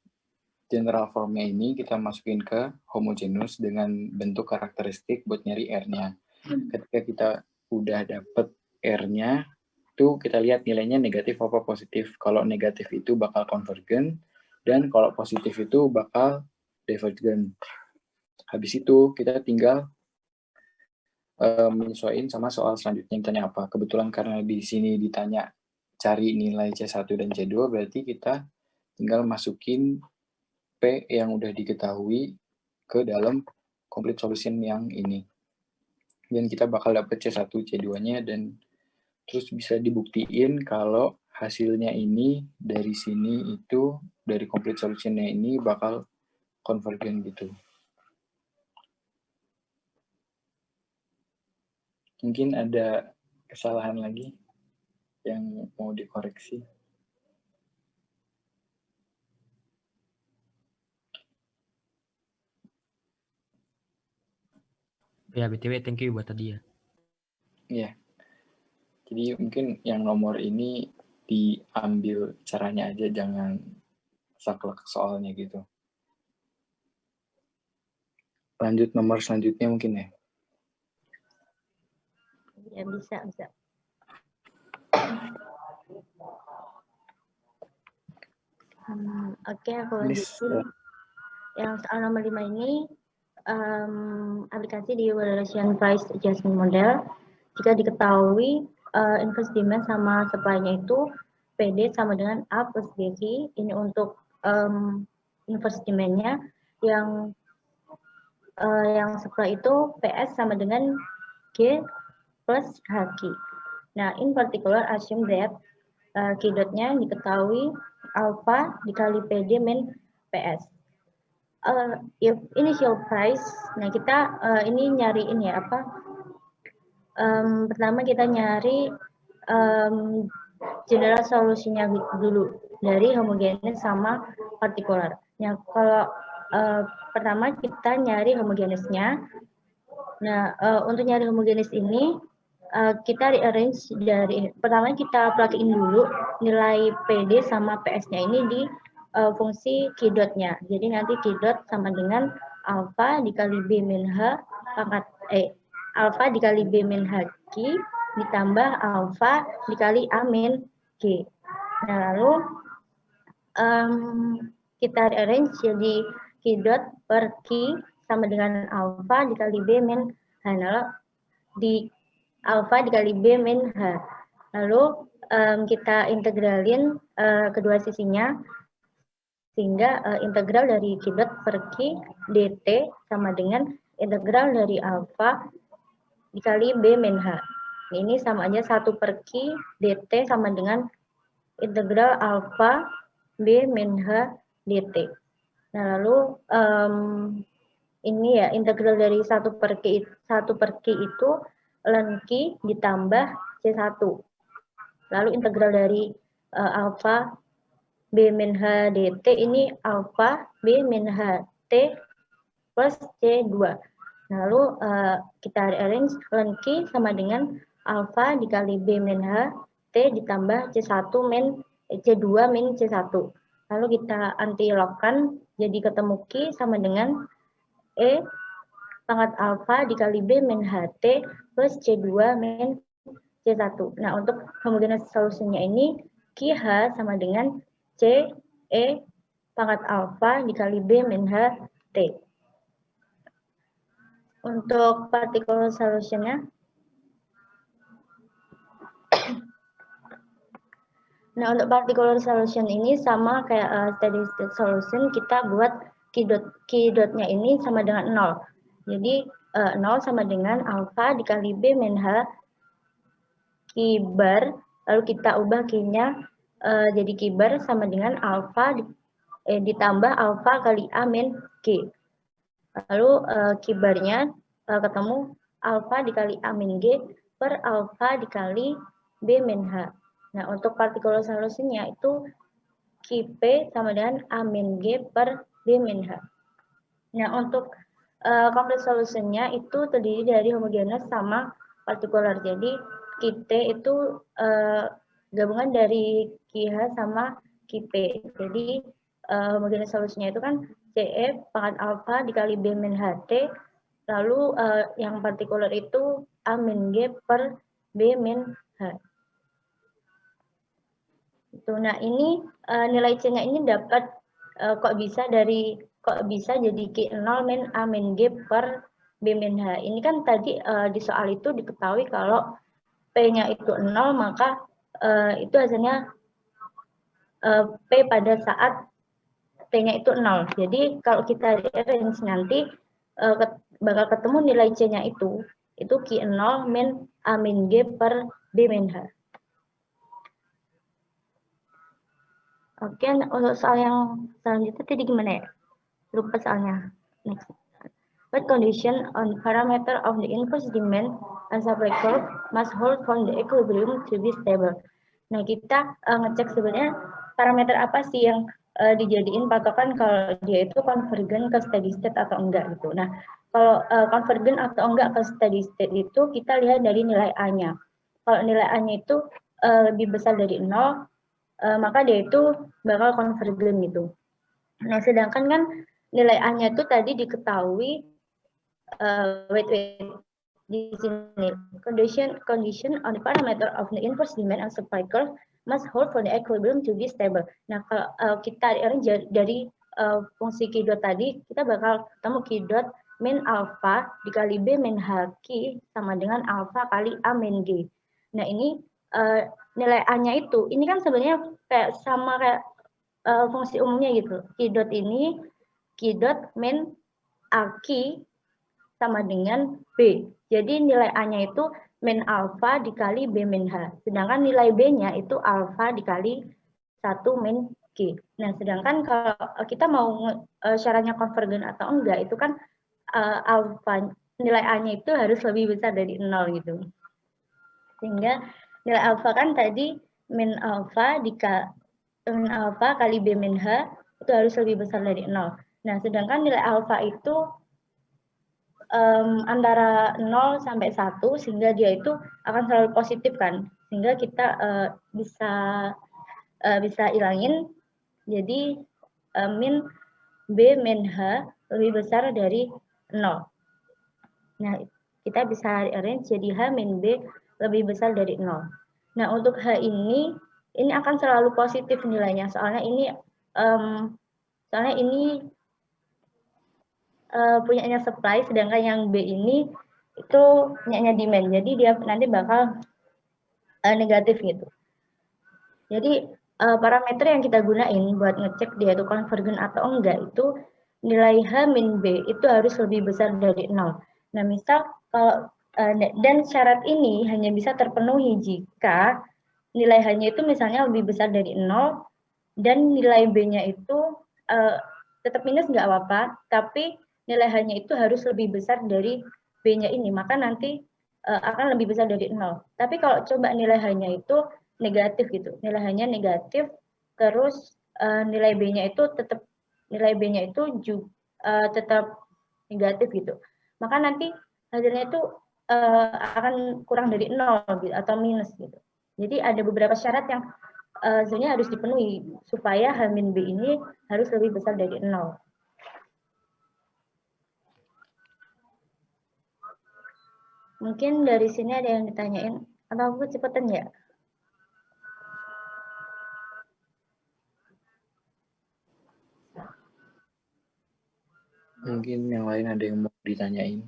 general formnya ini, kita masukin ke homogeneous dengan bentuk karakteristik buat nyari R-nya. Ketika kita udah dapet R-nya, itu kita lihat nilainya negatif apa positif. Kalau negatif itu bakal convergent, dan kalau positif itu bakal divergent. Habis itu kita tinggal menyesuaikan sama soal selanjutnya yang tanya apa. Kebetulan karena di sini ditanya cari nilai C1 dan C2, berarti kita tinggal masukin P yang udah diketahui ke dalam complete solution yang ini. Dan kita bakal dapet C1, C2-nya, dan terus bisa dibuktiin kalau hasilnya ini dari sini itu, dari complete solution-nya ini bakal convergent gitu. Mungkin ada kesalahan lagi yang mau dikoreksi. Ya, BTW thank you buat tadi ya. Iya. Jadi mungkin yang nomor ini diambil caranya aja, jangan saklek soalnya gitu. Lanjut nomor selanjutnya mungkin ya. Ya bisa. Oke, aku lanjutin. Yang soal nomor 5 ini, aplikasi di evaluation price adjustment model. Jika diketahui inverse demand sama supply-nya itu PD sama dengan A plus BQ, ini untuk inverse demand-nya, yang supply itu PS sama dengan G plus HQ. Nah, in particular, assume that Q dot-nya diketahui alpha dikali PD min PS. If initial price, nah kita ini nyariin ya apa? Pertama kita nyari general solusinya dulu dari homogeneous sama partikular. Nah, kalau pertama kita nyari homogeneousnya. Nah, untuk nyari homogeneous ini kita rearrange dari pertama kita plug-in dulu nilai PD sama PS-nya ini di fungsi Q dot-nya. Jadi nanti Q dot sama dengan alpha dikali B min H pangkat alpha dikali B min HQ ditambah alpha dikali A min G. Nah, lalu kita rearrange jadi Q dot per Q sama dengan alpha dikali B min H. Nah, di alpha dikali B min H. Lalu kita integralin kedua sisinya, sehingga integral dari Q dot per Q dt sama dengan integral dari alpha dikali B min H. Ini sama aja 1 per Q dt sama dengan integral alpha B min H dt. Nah, lalu ini ya, integral dari 1/Q itu ln Q ditambah C1. Lalu integral dari alfa B min H dt ini alfa B min H T plus C2. Lalu kita arrange ln Q sama dengan alfa dikali B min H T ditambah C1 min C2 min C1. Lalu kita anti-logkan, jadi ketemu Q sama dengan E pangkat alfa dikali B min HT plus C2 min C1. Nah, untuk homogeneous solusinya ini QH sama dengan C E pangkat alfa dikali B min HT. Untuk particular solutionnya, nah untuk particular solution ini sama kayak steady state solution, kita buat Q-dotnya ini sama dengan 0. Jadi 0 sama dengan alfa dikali B min H Q bar, lalu kita ubah Q-nya jadi Q bar sama dengan alfa ditambah alfa kali A min Q. Lalu Q barnya ketemu alfa dikali A min G per alfa dikali B min H. Nah, untuk particular solusinya itu QP sama dengan A min G per B min H. Nah, untuk complete solutionnya itu terdiri dari homogeneous sama partikular. Jadi, QT itu gabungan dari QH sama QP. Jadi, homogeneous solutionnya itu kan CE pangkat alfa dikali B min HT, lalu yang partikular itu A min G per B min H. Nah, ini nilai C-nya ini dapat kok bisa jadi Q0 min A min G per B min H. Ini kan tadi di soal itu diketahui kalau P-nya itu 0, maka itu hasilnya P pada saat T-nya itu 0. Jadi kalau kita arrange nanti bakal ketemu nilai C-nya itu Q0 min A min G per B min H. Oke, untuk soal yang selanjutnya tadi gimana ya? Lupa soalnya. Next. What condition on parameter of the inverse demand and supply curve must hold for the equilibrium to be stable? Nah, kita ngecek sebenarnya parameter apa sih yang dijadiin patokan kalau dia itu convergen ke steady state atau enggak gitu. Nah, kalau convergen atau enggak ke steady state itu kita lihat dari nilai A-nya. Kalau nilai A-nya itu lebih besar dari 0, maka dia itu bakal convergen gitu. Nah, sedangkan kan nilai A-nya itu tadi diketahui di sini condition on the parameter of the inverse demand and supply curve must hold for the equilibrium to be stable. Nah, kalau kita dari fungsi Q dot tadi, kita bakal ketemu Q dot min alpha dikali B min H Q sama dengan alpha kali A min G. Nah, ini nilai A-nya itu, ini kan sebenarnya kayak sama kayak fungsi umumnya gitu. Q dot ini, Q dot min A-Q sama dengan B. Jadi nilai A-nya itu min alpha dikali B min H. Sedangkan nilai B-nya itu alpha dikali 1 min Q. Nah, sedangkan kalau kita mau syaratnya konvergen atau enggak, itu kan alpha, nilai A-nya itu harus lebih besar dari 0 gitu. Sehingga nilai alpha kan tadi min alpha kali B min H itu harus lebih besar dari 0. Nah, sedangkan nilai alpha itu antara 0 sampai 1, sehingga dia itu akan selalu positif kan. Sehingga kita bisa ilangin, jadi min B min H lebih besar dari 0. Nah, kita bisa arrange jadi H min B lebih besar dari 0. Nah, untuk H ini akan selalu positif nilainya, soalnya ini punyanya supply, sedangkan yang B ini itu punyanya demand. Jadi dia nanti bakal negatif gitu. Jadi parameter yang kita gunain buat ngecek dia itu konvergen atau enggak itu nilai H min B itu harus lebih besar dari 0. Nah, misal kalau dan syarat ini hanya bisa terpenuhi jika nilai H-nya itu misalnya lebih besar dari 0 dan nilai B-nya itu tetap minus nggak apa-apa, tapi nilai H-nya itu harus lebih besar dari B-nya ini, maka nanti akan lebih besar dari 0. Tapi kalau coba nilai H-nya itu negatif gitu, nilai H-nya negatif, terus nilai B-nya itu tetap tetap negatif gitu, maka nanti hasilnya itu akan kurang dari 0 gitu, atau minus gitu. Jadi ada beberapa syarat yang sebenarnya harus dipenuhi supaya H-B ini harus lebih besar dari 0. Mungkin dari sini ada yang ditanyain, atau aku cepetan ya? Mungkin yang lain ada yang mau ditanyain.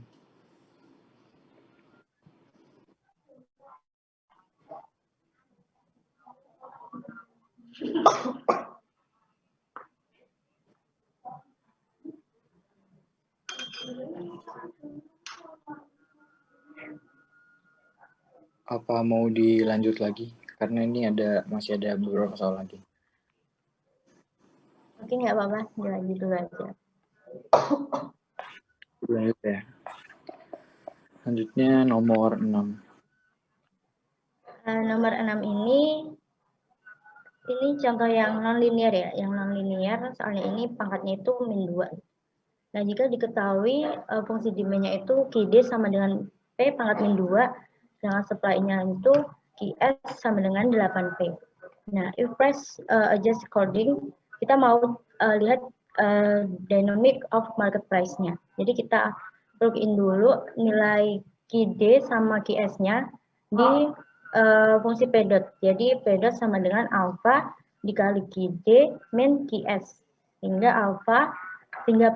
Apa mau dilanjut lagi? Karena ini masih ada beberapa soal lagi. Mungkin nggak apa-apa, dilanjut dulu aja. Lanjut ya. Selanjutnya nomor 6. Nomor 6 ini contoh yang non-linear ya, yang non-linear soalnya ini pangkatnya itu min 2. Nah, jika diketahui fungsi demand-nya itu QD sama dengan P pangkat min 2, sedangkan supply-nya itu QS sama dengan 8P. Nah, if price adjust according, kita mau lihat dynamic of market price-nya. Jadi kita plug in dulu nilai QD sama QS-nya di fungsi P dot. Jadi P dot sama dengan alpha dikali QD min QS. Sehingga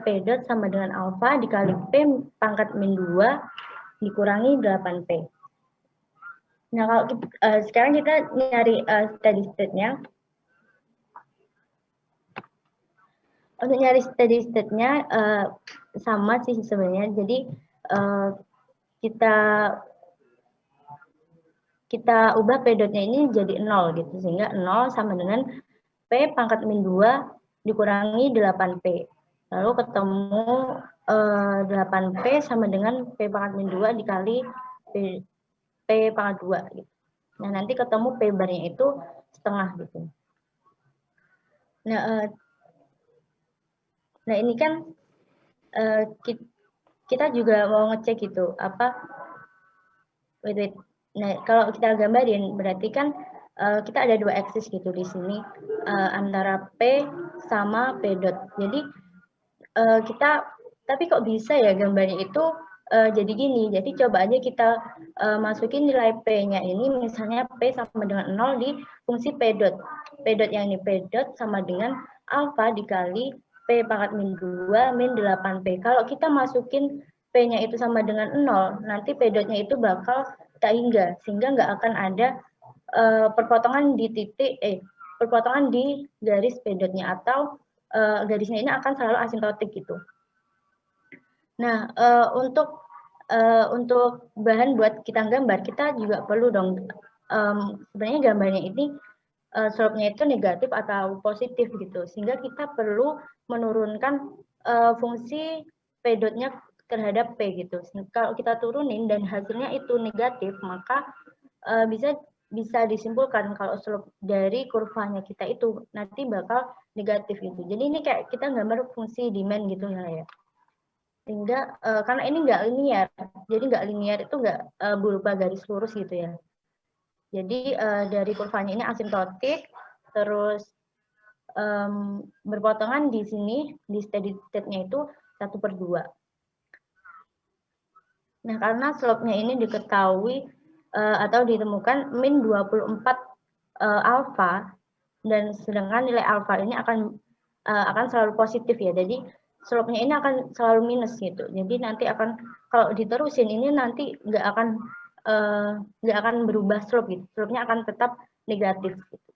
P dot sama dengan alpha dikali P pangkat min 2 dikurangi 8P. Nah, kalau sekarang kita nyari steady state-nya. Untuk nyari steady state-nya sama sih sebenarnya. Jadi kita ubah P dot-nya ini jadi 0 gitu. Sehingga 0 sama dengan P pangkat min 2 dikurangi 8P. Lalu ketemu 8P sama dengan P pangkat min 2 dikali P pangkat 2 gitu. Nah, nanti ketemu P bar-nya itu setengah gitu. Nah, ini kan kita juga mau ngecek gitu wait. Nah, kalau kita gambarin berarti kan kita ada 2 aksis gitu di sini antara P sama P dot. Jadi tapi kok bisa ya gambarnya itu jadi gini. Jadi coba aja kita masukin nilai P-nya ini, misalnya P sama dengan 0 di fungsi P dot. P dot yang ini P dot sama dengan alpha dikali P pangkat min 2 min 8P. Kalau kita masukin P-nya itu sama dengan 0, nanti P dot-nya itu bakal tak hingga, sehingga nggak akan ada perpotongan di garis P dot-nya, atau garisnya ini akan selalu asintotik gitu. Nah, untuk bahan buat kita gambar, kita juga perlu dong sebenarnya gambarnya ini slope-nya itu negatif atau positif gitu, sehingga kita perlu menurunkan fungsi P dot-nya terhadap P gitu. Kalau kita turunin dan hasilnya itu negatif, maka bisa disimpulkan kalau slope dari kurvanya kita itu nanti bakal negatif gitu. Jadi ini kayak kita gambar fungsi demand gitu ya. Sehingga karena ini nggak linear, jadi nggak linear itu nggak berupa garis lurus gitu ya. Jadi dari kurvanya ini asintotik, terus berpotongan di sini, di steady state-nya itu 1/2. Nah, karena slope-nya ini diketahui atau ditemukan min 24 alfa, dan sedangkan nilai alfa ini akan selalu positif ya. Jadi slope-nya ini akan selalu minus gitu. Jadi nanti kalau diterusin ini nanti nggak akan berubah slope gitu. Slope-nya akan tetap negatif gitu.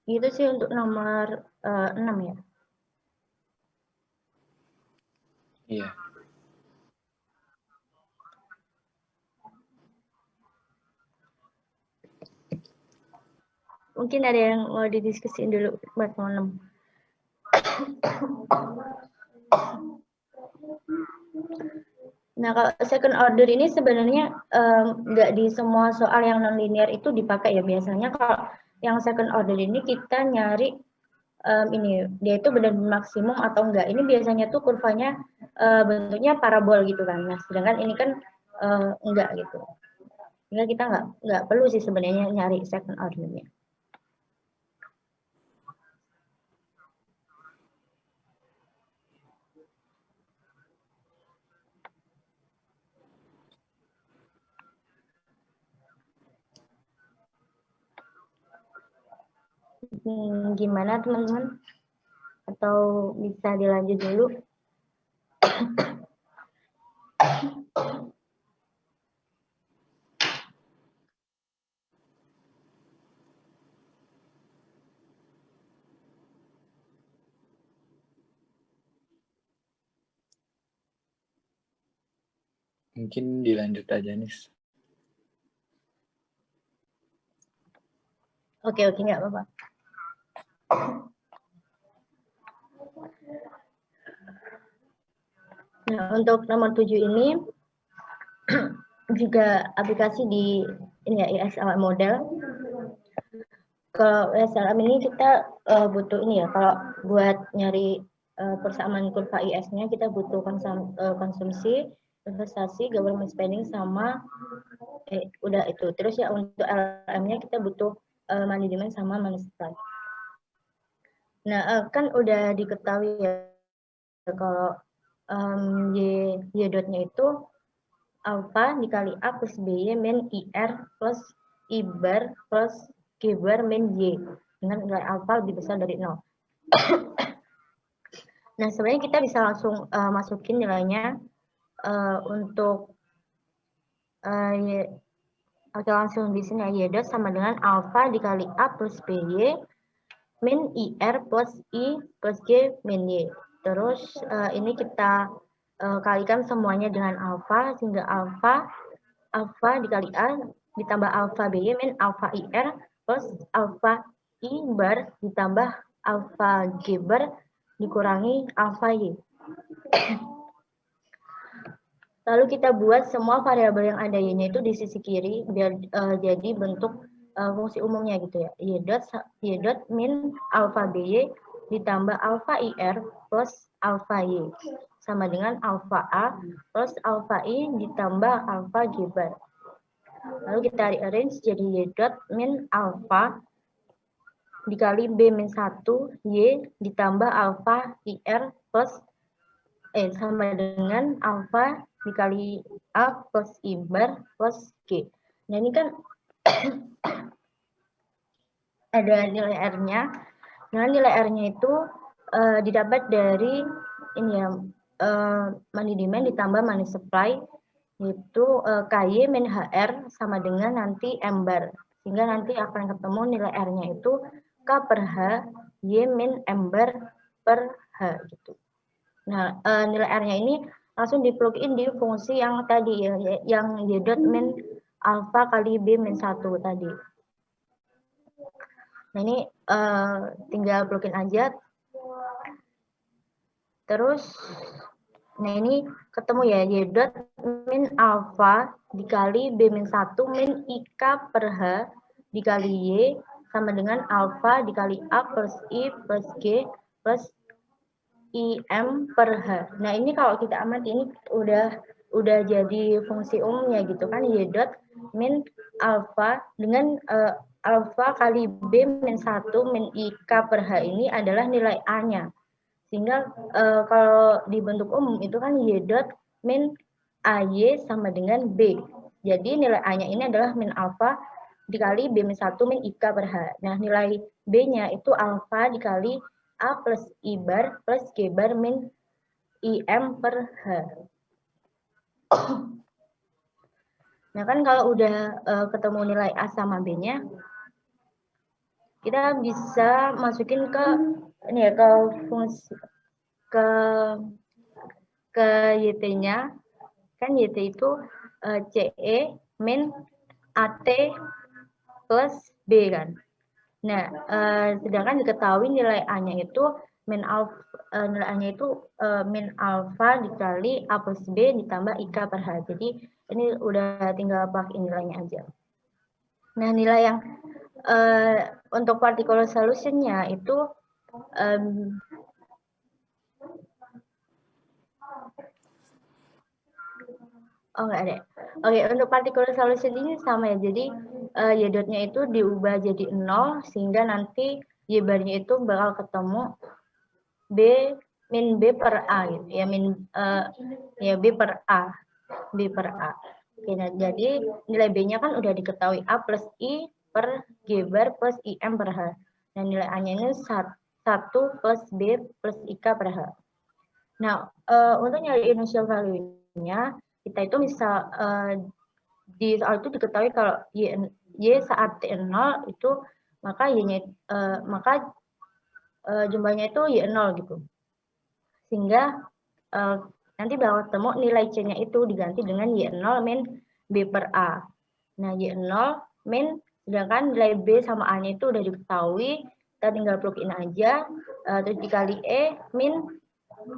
Gitu sih untuk nomor 6 ya. Iya. Mungkin ada yang mau didiskusiin dulu buat malam. Nah, kalau second order ini sebenarnya nggak di semua soal yang non-linear itu dipakai ya. Biasanya kalau yang second order ini kita nyari ini dia itu benar-benar maksimum atau enggak. Ini biasanya tuh kurvanya bentuknya parabol gitu kan. Nah, sedangkan ini kan enggak gitu. Sehingga kita nggak perlu sih sebenarnya nyari second ordernya. Gimana teman-teman? Atau bisa dilanjut dulu? Mungkin dilanjut aja nih. Oke, nggak apa-apa. Nah, untuk nomor 7 ini juga aplikasi di ini ya ISLM model. Kalau ISLM ini kita butuh ini ya, kalau buat nyari persamaan kurva IS-nya kita butuh konsumsi, investasi, government spending sama udah itu. Terus ya untuk LM-nya kita butuh money demand sama money supply. Nah, kan udah diketahui ya kalau Y dotnya itu alpha dikali A plus BY min IR plus I bar plus G bar min Y dengan nilai alpha lebih besar dari 0. Nah, sebenarnya kita bisa langsung masukin nilainya untuk oke, langsung di sini Y dot sama dengan alpha dikali A plus BY min IR plus I plus G min Y. Terus ini kita kalikan semuanya dengan alpha sehingga alpha dikali A ditambah alpha BY min alpha IR plus alpha I bar ditambah alpha G bar dikurangi alpha Y. Lalu kita buat semua variabel yang ada Y-nya itu di sisi kiri biar jadi bentuk fungsi umumnya gitu ya. Y dot min alpha BY ditambah alpha IR plus alpha Y sama dengan alpha A plus alpha I ditambah alpha G bar. Lalu kita rearrange jadi Y dot min alpha dikali B min 1 Y ditambah alpha IR plus sama dengan alpha dikali A plus I bar plus G. Nah, ini kan ada nilai R-nya. Nah, nilai R-nya itu didapat dari ini ya, money demand ditambah money supply, yaitu KY min HR sama dengan nanti M bar. Sehingga nanti akan ketemu nilai R-nya itu K per H, Y min M bar per H gitu. Nah, nilai R-nya ini langsung di-plug-in di fungsi yang tadi ya, yang Y dot min alpha kali B min 1 tadi. Nah, ini tinggal plug-in aja. Terus, nah ini ketemu ya, Y dot min alpha dikali B min 1 min IK per H dikali Y sama dengan alpha dikali A plus I plus G plus IM per H. Nah, ini kalau kita amati ini udah jadi fungsi umumnya gitu kan, Y dot min alpha dengan alpha kali B min 1 min IK per H ini adalah nilai A-nya. Sehingga kalau di bentuk umum itu kan Y dot min AY sama dengan B. Jadi nilai A-nya ini adalah min alpha dikali B min 1 min IK per H. Nah, nilai B-nya itu alpha dikali A plus I bar plus G bar min IM per H. Nah, kan kalau udah ketemu nilai A sama B-nya, kita bisa masukin ke ini ya, ke fungsi ke YT-nya. Kan YT itu CE min AT plus B kan. Nah, sedangkan diketahui nilai A-nya itu min alfa, nilai A-nya itu min alfa dikali A plus B ditambah IK per H. Jadi ini udah tinggal plug in nilainya aja. Nah, nilai yang untuk particular solution-nya itu oh nggak ada. Oke, untuk particular solution ini sama ya. Jadi y dotnya itu diubah jadi 0 sehingga nanti y barnya itu bakal ketemu b min b per a gitu ya, ya b per a. Oke, nah, jadi nilai b-nya kan udah diketahui a plus i per g bar plus im per h. Nah, nilai a-nya ini 1 plus b plus ik per h. Nah, untuk nyari initial value-nya, kita itu misal di soal itu diketahui kalau y saat t0 itu maka y-nya jumlahnya itu y0 gitu. Sehingga nanti bakal ketemu nilai c-nya itu diganti dengan y0 min b per a. Nah, y0 min sedangkan nilai b sama a-nya itu udah diketahui, kita tinggal plug in aja, terus dikali e min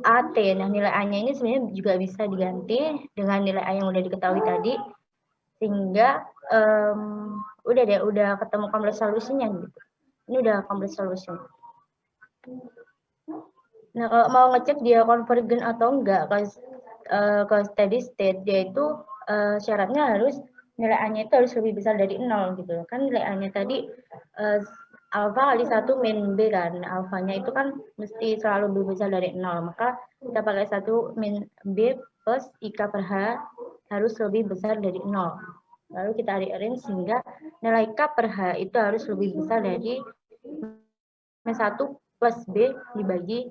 AT. Nah, nilai A-nya ini sebenarnya juga bisa diganti dengan nilai A yang udah diketahui tadi, sehingga udah ketemu complete solution-nya gitu. Ini udah complete solution. Nah, kalau mau ngecek dia convergent atau enggak ke steady state, dia itu syaratnya harus nilai A-nya itu harus lebih besar dari 0 gitu. Kan nilai A-nya tadi alfa kali 1 min B kan. Alfanya itu kan mesti selalu lebih besar dari 0. Maka kita pakai 1 min B plus IK per H harus lebih besar dari 0. Lalu kita rearrange sehingga nilai K per H itu harus lebih besar dari min 1 plus B dibagi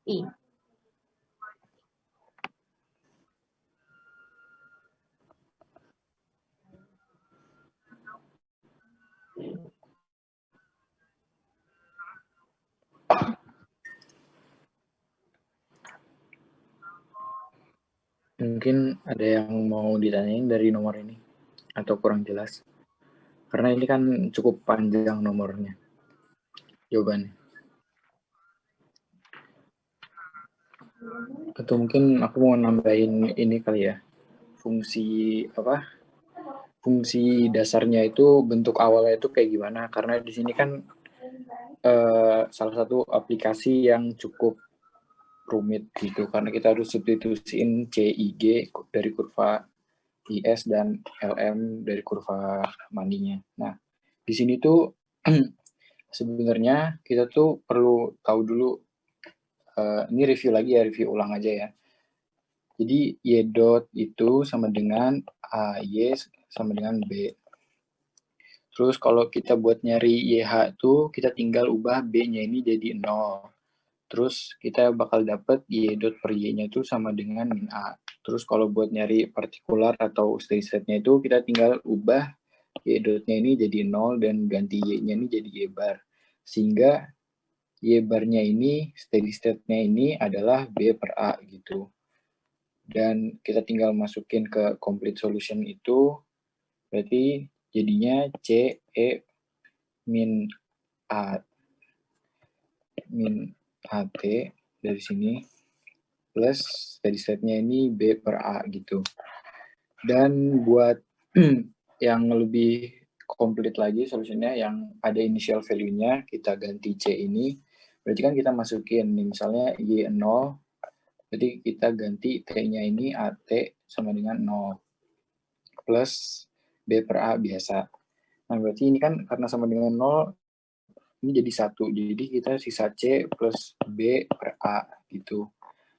I. Mungkin ada yang mau ditanyain dari nomor ini atau kurang jelas? Karena ini kan cukup panjang nomornya. Jawabannya. Atau mungkin aku mau nambahin ini kali ya. Fungsi apa? Fungsi dasarnya itu bentuk awalnya itu kayak gimana? Karena di sini kan salah satu aplikasi yang cukup rumit gitu karena kita harus substitusiin CIG dari kurva IS dan LM dari kurva mandinya. Nah, di sini tuh sebenarnya kita tuh perlu tahu dulu, ini review lagi ya, review ulang aja ya. Jadi Y dot itu sama dengan AY sama dengan B. Terus kalau kita buat nyari YH tuh kita tinggal ubah B-nya ini jadi 0. Terus kita bakal dapat Y dot per Y-nya itu sama dengan min A. Terus kalau buat nyari partikular atau steady state-nya itu kita tinggal ubah Y dot-nya ini jadi 0 dan ganti Y-nya ini jadi Y bar. Sehingga Y bar-nya ini, steady state-nya ini adalah B per A gitu. Dan kita tinggal masukin ke complete solution itu, berarti jadinya C, E, min A, min AT dari sini plus steady state-nya ini B per A gitu. Dan buat yang lebih komplit lagi solusinya yang ada initial value-nya kita ganti C ini, berarti kan kita masukin misalnya Y0, berarti kita ganti T-nya ini AT sama dengan 0 plus B per A biasa. Nah berarti ini kan karena sama dengan 0 ini jadi 1, jadi kita sisa C plus B per A gitu.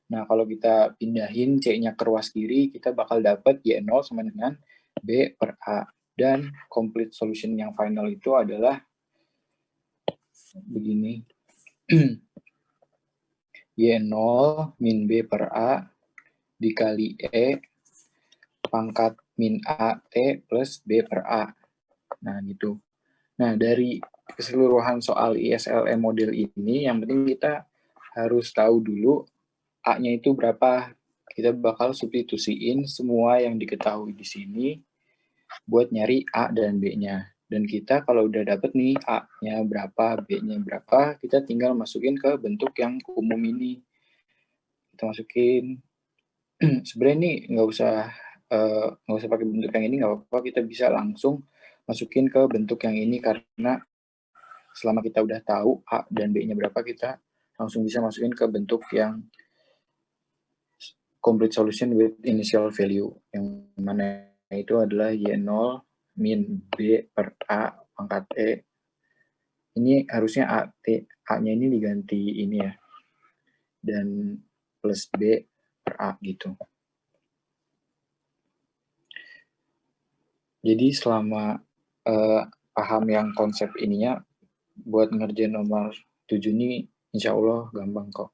Nah, kalau kita pindahin C-nya ke ruas kiri, kita bakal dapat Y0 sama dengan B per A. Dan complete solution yang final itu adalah begini. Y0 min B per A dikali E pangkat min A T plus B per A. Nah, gitu. Nah, dari keseluruhan soal ISLM model ini, yang penting kita harus tahu dulu A-nya itu berapa. Kita bakal substitusiin semua yang diketahui di sini buat nyari A dan B-nya. Dan kita kalau udah dapet nih A-nya berapa, B-nya berapa, kita tinggal masukin ke bentuk yang umum ini. Kita masukin, sebenarnya ini nggak usah pakai bentuk yang ini, nggak apa-apa, kita bisa langsung masukin ke bentuk yang ini, karena selama kita udah tahu A dan B-nya berapa, kita langsung bisa masukin ke bentuk yang complete solution with initial value, yang mana itu adalah Y0 min B per A pangkat E. Ini harusnya A-nya ini diganti ini ya, dan plus B per A gitu. Jadi selama paham yang konsep ininya, buat ngerjain nomor 7 ini insya Allah gampang kok.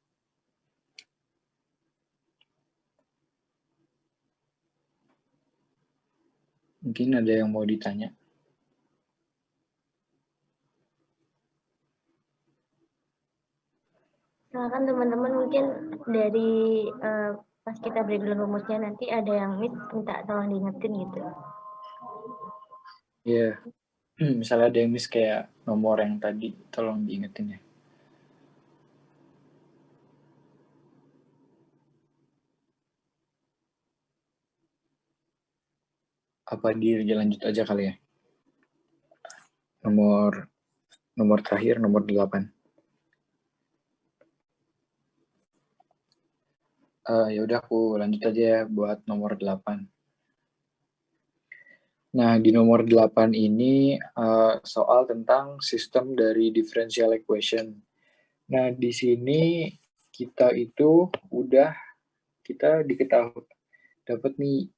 Mungkin ada yang mau ditanya. Silakan teman-teman, mungkin dari pas kita breakdown rumusnya nanti ada yang minta tolong diingetin gitu. Iya, misalnya ada yang miss kayak nomor yang tadi, tolong diingetin ya. Apa lanjut aja kali ya? Nomor terakhir, nomor 8. Ya udah aku lanjut aja ya buat nomor 8. Nah, di nomor 8 ini soal tentang sistem dari differential equation. Nah, di sini kita diketahui dapat nih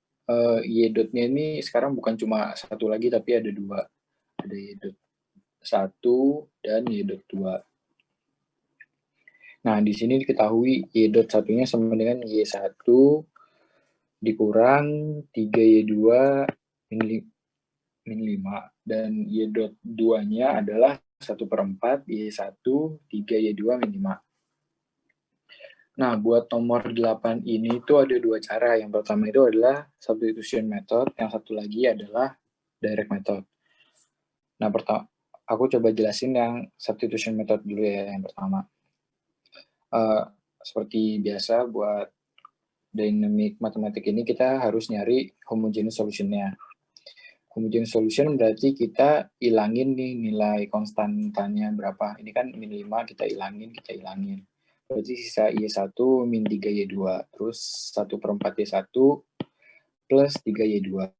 y dotnya ini sekarang bukan cuma satu lagi, tapi ada 2. Ada y dot 1 dan y dot 2. Nah, di sini diketahui y dot 1-nya sama dengan y1 dikurang 3y2 min 5. Dan y dot 2-nya adalah 1/4 y1 3y2 min 5. Nah, buat nomor 8 ini tuh ada 2 cara. Yang pertama itu adalah substitution method, yang satu lagi adalah direct method. Nah, aku coba jelasin yang substitution method dulu ya, yang pertama. Seperti biasa buat dynamic matematik ini kita harus nyari homogeneous solution-nya. Homogeneous solution berarti kita ilangin nih nilai konstantanya berapa. Ini kan min 5 kita ilangin. Berarti sisa Y1 min 3Y2. Terus 1/4 Y1 plus 3Y2.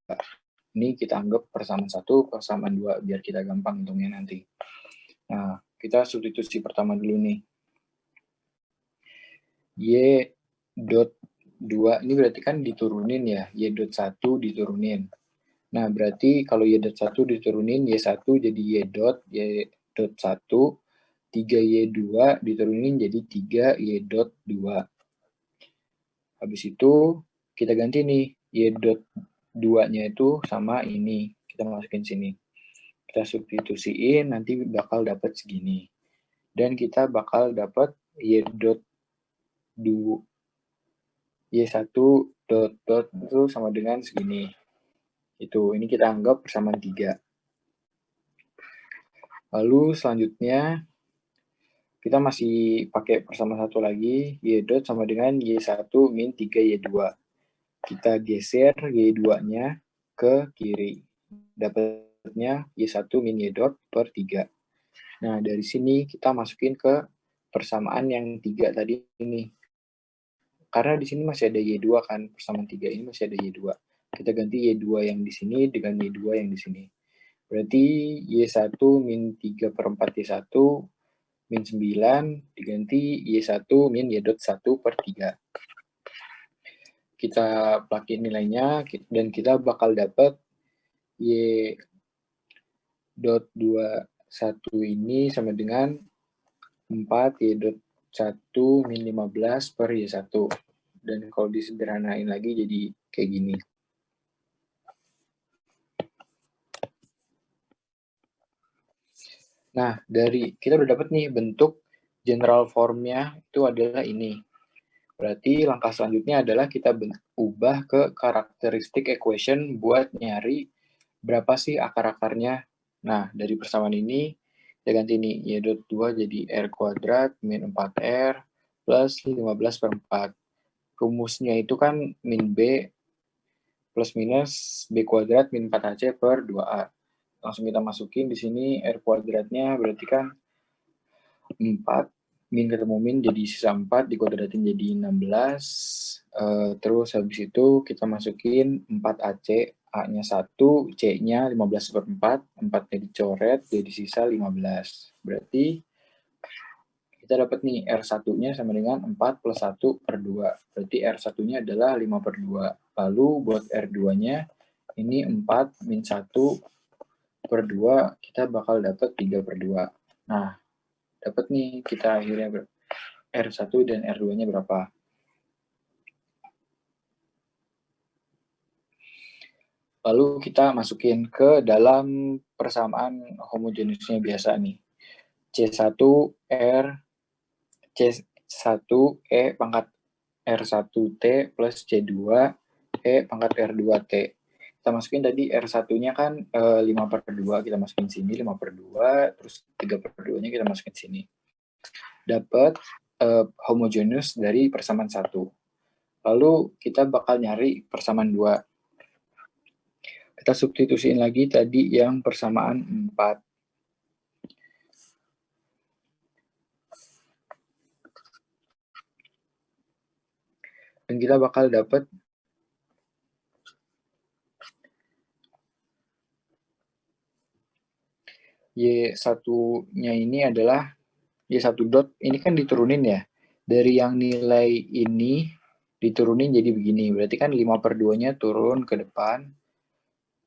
Ini kita anggap persamaan 1, persamaan 2 biar kita gampang hitungnya nanti. Nah, kita substitusi pertama dulu nih. Y dot 2 ini berarti kan diturunin ya, Y dot 1 diturunin. Nah, berarti kalau Y dot 1 diturunin, Y1 jadi Y dot 1, 3Y2 diturunin jadi 3Y dot 2. Habis itu kita ganti nih, Y dot 2-nya itu sama ini, kita masukin sini. Kita substitusiin, nanti bakal dapat segini. Dan kita bakal dapat Y dot 2, Y1 dot itu sama dengan segini. Itu, ini kita anggap persamaan 3. Lalu selanjutnya kita masih pakai persamaan 1 lagi, Y dot sama dengan Y1 min 3Y2. Kita geser Y2-nya ke kiri. Dapatnya Y1 min Y dot per 3. Nah, dari sini kita masukin ke persamaan yang 3 tadi ini. Karena di sini masih ada Y2 kan, persamaan 3 ini masih ada Y2. Kita ganti Y2 yang di sini dengan Y2 yang di sini. Berarti Y1 min 3/4 Y1 min 9 diganti Y1 min Y dot 1 per 3. Kita plakin nilainya dan kita bakal dapat Y dot 21 ini sama dengan 4 Y dot 1 min 15 per Y1. Dan kalau disederhanain lagi jadi kayak gini. Nah, kita udah dapat nih bentuk general form-nya itu adalah ini. Berarti langkah selanjutnya adalah kita ubah ke karakteristik equation buat nyari berapa sih akar-akarnya Nah, dari persamaan ini, kita ganti nih, y dot 2 jadi r kuadrat min 4r plus 15 per 4. Rumusnya itu kan min b plus minus b kuadrat min 4ac per 2a. Langsung kita masukin di sini r kuadratnya berarti kan 4, min ketemu min jadi sisa 4, dikuadratin jadi 16. Terus habis itu kita masukin 4ac, A-nya 1, C-nya 15 per 4, 4-nya dicoret, jadi sisa 15. Berarti kita dapat nih R1-nya sama dengan 4 plus 1 per 2. Berarti R1-nya adalah 5 per 2. Lalu buat R2-nya, ini 4 min 1 per 2, kita bakal dapat 3 per 2. Nah, dapat nih kita akhirnya R1 dan R2-nya berapa. Lalu kita masukin ke dalam persamaan homogeneusnya biasa nih. C1E pangkat R1T plus C2E pangkat R2T. Kita masukin tadi R1-nya kan 5 per 2, kita masukin sini 5 per 2, terus 3 per 2-nya kita masukin sini. Dapat homogeneus dari persamaan 1. Lalu kita bakal nyari persamaan 2. Kita substitusiin lagi tadi yang persamaan 4. Dan kita bakal dapat Y1-nya ini adalah Y1 dot, ini kan diturunin ya. Dari yang nilai ini diturunin jadi begini. Berarti kan 5 per 2-nya turun ke depan.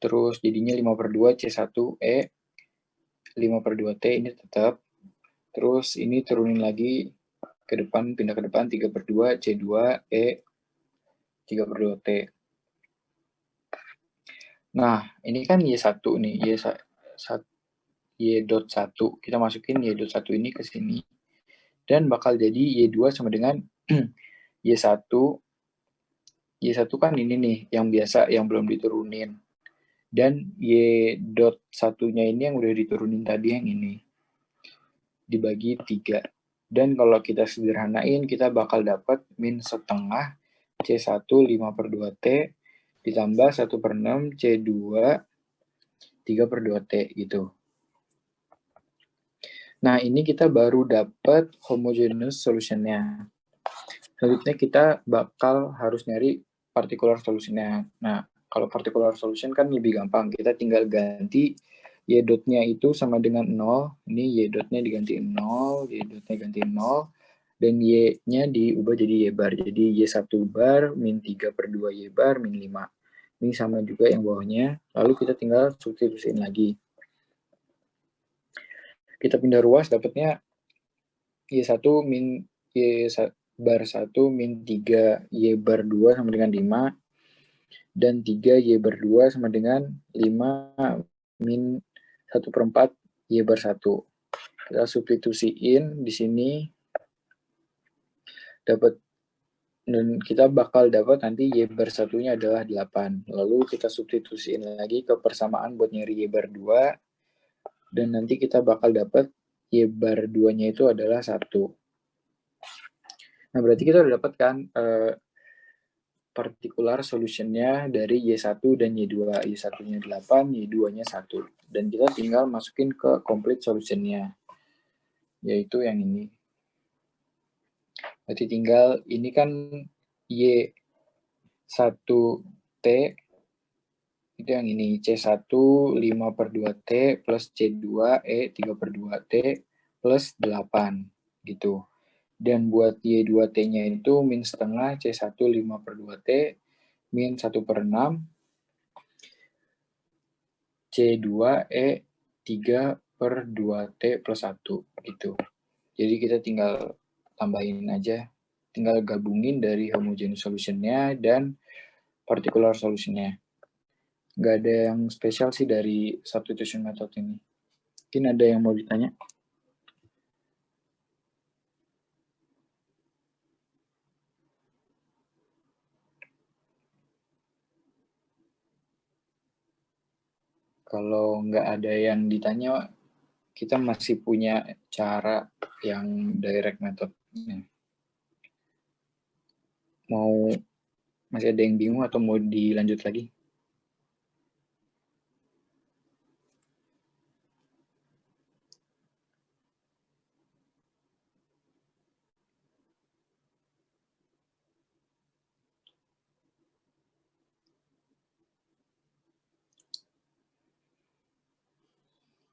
Terus jadinya 5 per 2 C1E, 5 per 2T ini tetap. Terus ini turunin lagi ke depan, pindah ke depan 3 per 2 C2E, 3 per 2T. Nah, ini kan Y1 nih, Y dot 1. Kita masukin Y dot 1 ini ke sini. Dan bakal jadi Y2 sama dengan Y1. Y1 kan ini nih, yang biasa, yang belum diturunin. Dan Y dot 1-nya ini yang udah diturunin tadi, yang ini. Dibagi 3. Dan kalau kita sederhanain, kita bakal dapat min setengah C1 5 per 2T ditambah 1 per 6 C2 3 per 2T gitu. Nah, ini kita baru dapat homogeneous solution-nya. Selanjutnya kita bakal harus nyari particular solution-nya. Nah, kalau particular solution kan lebih gampang. Kita tinggal ganti Y dot-nya itu sama dengan 0. Ini Y dot-nya diganti 0, Y dot-nya ganti 0, dan Y-nya diubah jadi Y bar. Jadi Y1 bar min 3 per 2 Y bar min 5. Ini sama juga yang bawahnya. Lalu kita tinggal substitusiin lagi. Kita pindah ruas, dapatnya Y1 min Y bar 1 min 3 Y bar 2 sama dengan 5. Dan 3 Y bar 2 sama dengan 5 min 1 per 4 Y bar 1. Kita substitusiin di sini. Dapat, dan kita bakal dapat nanti Y bar 1-nya adalah 8. Lalu kita substitusiin lagi ke persamaan buat nyari Y bar 2. Dan nanti kita bakal dapat Y bar 2-nya itu adalah 1. Nah, berarti kita udah dapat kan particular solution-nya dari Y1 dan Y2. Y1-nya 8, Y2-nya 1. Dan kita tinggal masukin ke complete solution-nya, yaitu yang ini. Berarti tinggal, ini kan Y1T, itu yang ini, C1 5 per 2T plus C2E 3 per 2T plus 8, gitu. Dan buat Y2T-nya itu min setengah C1 5 per 2T min 1 per 6 C2E 3 per 2T plus 1, gitu. Jadi kita tinggal tambahin aja, tinggal gabungin dari homogeneous solution-nya dan particular solution-nya. Nggak ada yang spesial sih dari substitution method ini. Mungkin ada yang mau ditanya? Kalau nggak ada yang ditanya, kita masih punya cara yang direct method. Masih ada yang bingung atau mau dilanjut lagi?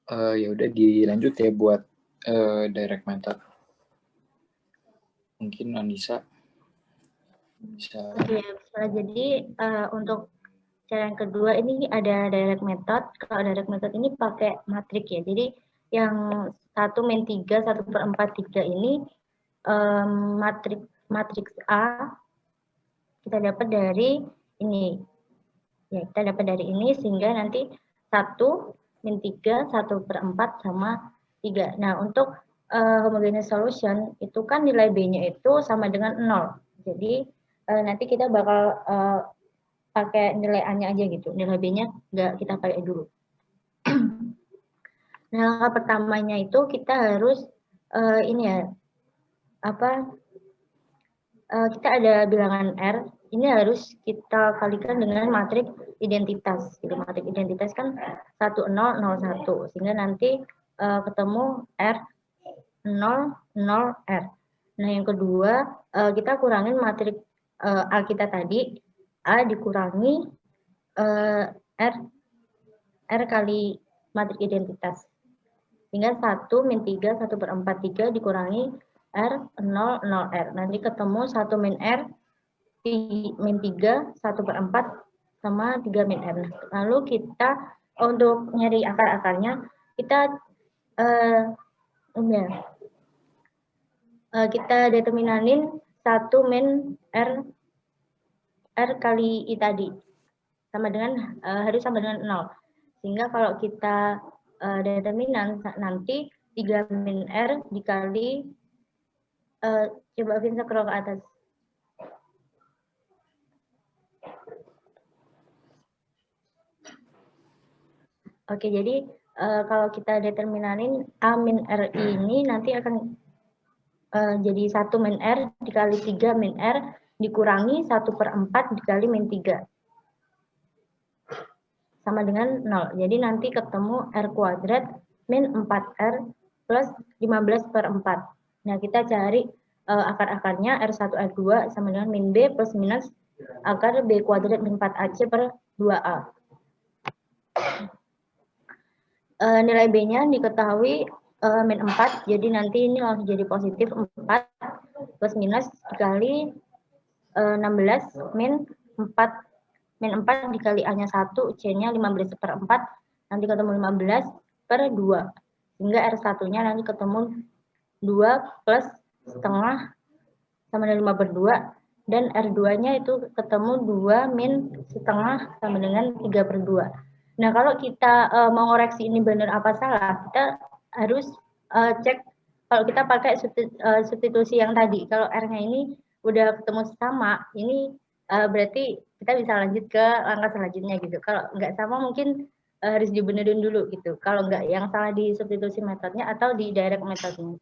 Ya udah dilanjut ya buat direct method. Mungkin Anissa bisa. Oke, jadi untuk cara yang kedua ini ada direct method. Kalau direct method ini pakai matrik ya. Jadi yang 1-3, 1/4, 3 ini matriks A kita dapat dari ini. Ya, kita dapat dari ini sehingga nanti 1-3, 1/4 sama 3. Nah, untuk homogeneous solution itu kan nilai B-nya itu sama dengan 0. Jadi nanti kita bakal pakai nilai A-nya aja gitu. Nilai B-nya nggak kita pakai dulu. Nah, langkah pertamanya itu kita harus kita ada bilangan R. Ini harus kita kalikan dengan matrik identitas. Jadi matrik identitas kan 1, 0, 0, 1. Sehingga nanti ketemu R 0, 0, R. Nah, yang kedua, kita kurangin matrik A kita tadi, A dikurangi R kali matrik identitas. Sehingga 1-3, 1/4, 3 dikurangi R, 0, 0R. Nanti ketemu 1-R, -3, 1/4, sama 3-R. Lalu kita, untuk nyari akar-akarnya, kita kita determinanin 1-R R kali I tadi. Sama dengan, harus sama dengan 0. Sehingga kalau kita determinan nanti 3-R dikali, coba Vin scroll ke atas. Oke, jadi kalau kita determinanin A-R ini nanti akan jadi 1-R dikali 3-R dikurangi 1/4 dikali -3. Sama dengan 0. Jadi nanti ketemu R kuadrat min 4R plus 15/4. Nah, kita cari akar-akarnya R1, R2 sama dengan min B plus minus akar B kuadrat min 4AC per 2A. Nilai B-nya diketahui min 4, jadi nanti ini langsung jadi positif 4 plus minus dikali 16 min 4 dikali A-nya 1, C-nya 15/4, nanti ketemu 15/2. Sehingga R1-nya nanti ketemu 2 plus setengah sama dengan 5/2, dan R2-nya itu ketemu 2 min setengah sama dengan 3/2. Nah, kalau kita mau ngoreksi ini benar apa salah, kita harus cek kalau kita pakai substitusi yang tadi. Kalau R-nya ini udah ketemu sama, ini berarti kita bisa lanjut ke langkah selanjutnya gitu. Kalau nggak sama mungkin harus dibenerin dulu gitu. Kalau nggak, yang salah di substitusi metodenya atau di direct metodenya.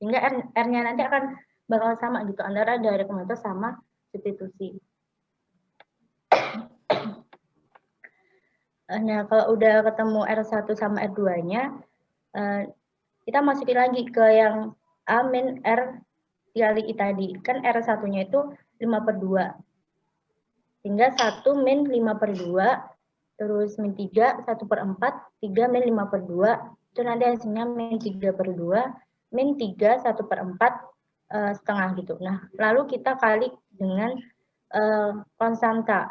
Sehingga R-nya nanti akan bakal sama gitu antara direct method sama substitusi. Nah, kalau udah ketemu R1 sama R2-nya, kita masukin lagi ke yang A min R kali I tadi. Kan R1-nya itu 5/2. Sehingga 1 min 5/2, terus min 3, 1/4, 3 min 5/2, itu nanti hasilnya min 3/2, min 3, 1/4, setengah gitu. Nah, lalu kita kali dengan konstanta,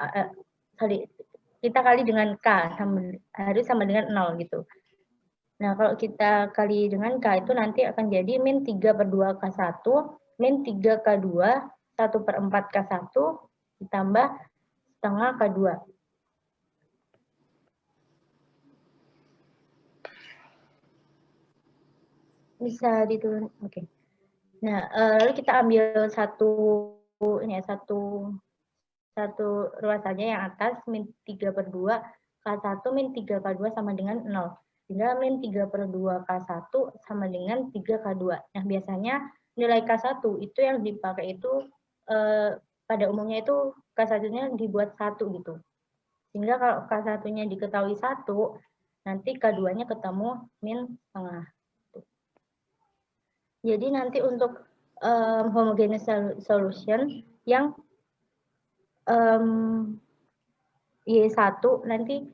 kita kali dengan K, harus sama dengan 0 gitu. Nah, kalau kita kali dengan K itu nanti akan jadi min 3/2 K1, min 3 K2, 1/4 K1, ditambah setengah K2. Bisa diturun, oke. Nah, lalu kita ambil satu ruas saja yang atas, min 3/2, K1 min 3K2 sama dengan 0. Sehingga min 3/2 K1 sama dengan 3K2. Nah, biasanya nilai K1 itu yang dipakai itu pada umumnya itu K1-nya dibuat 1 gitu. Sehingga kalau K1-nya diketahui 1, nanti K2-nya ketemu min setengah. Jadi nanti untuk homogeneous solution yang Y1 nanti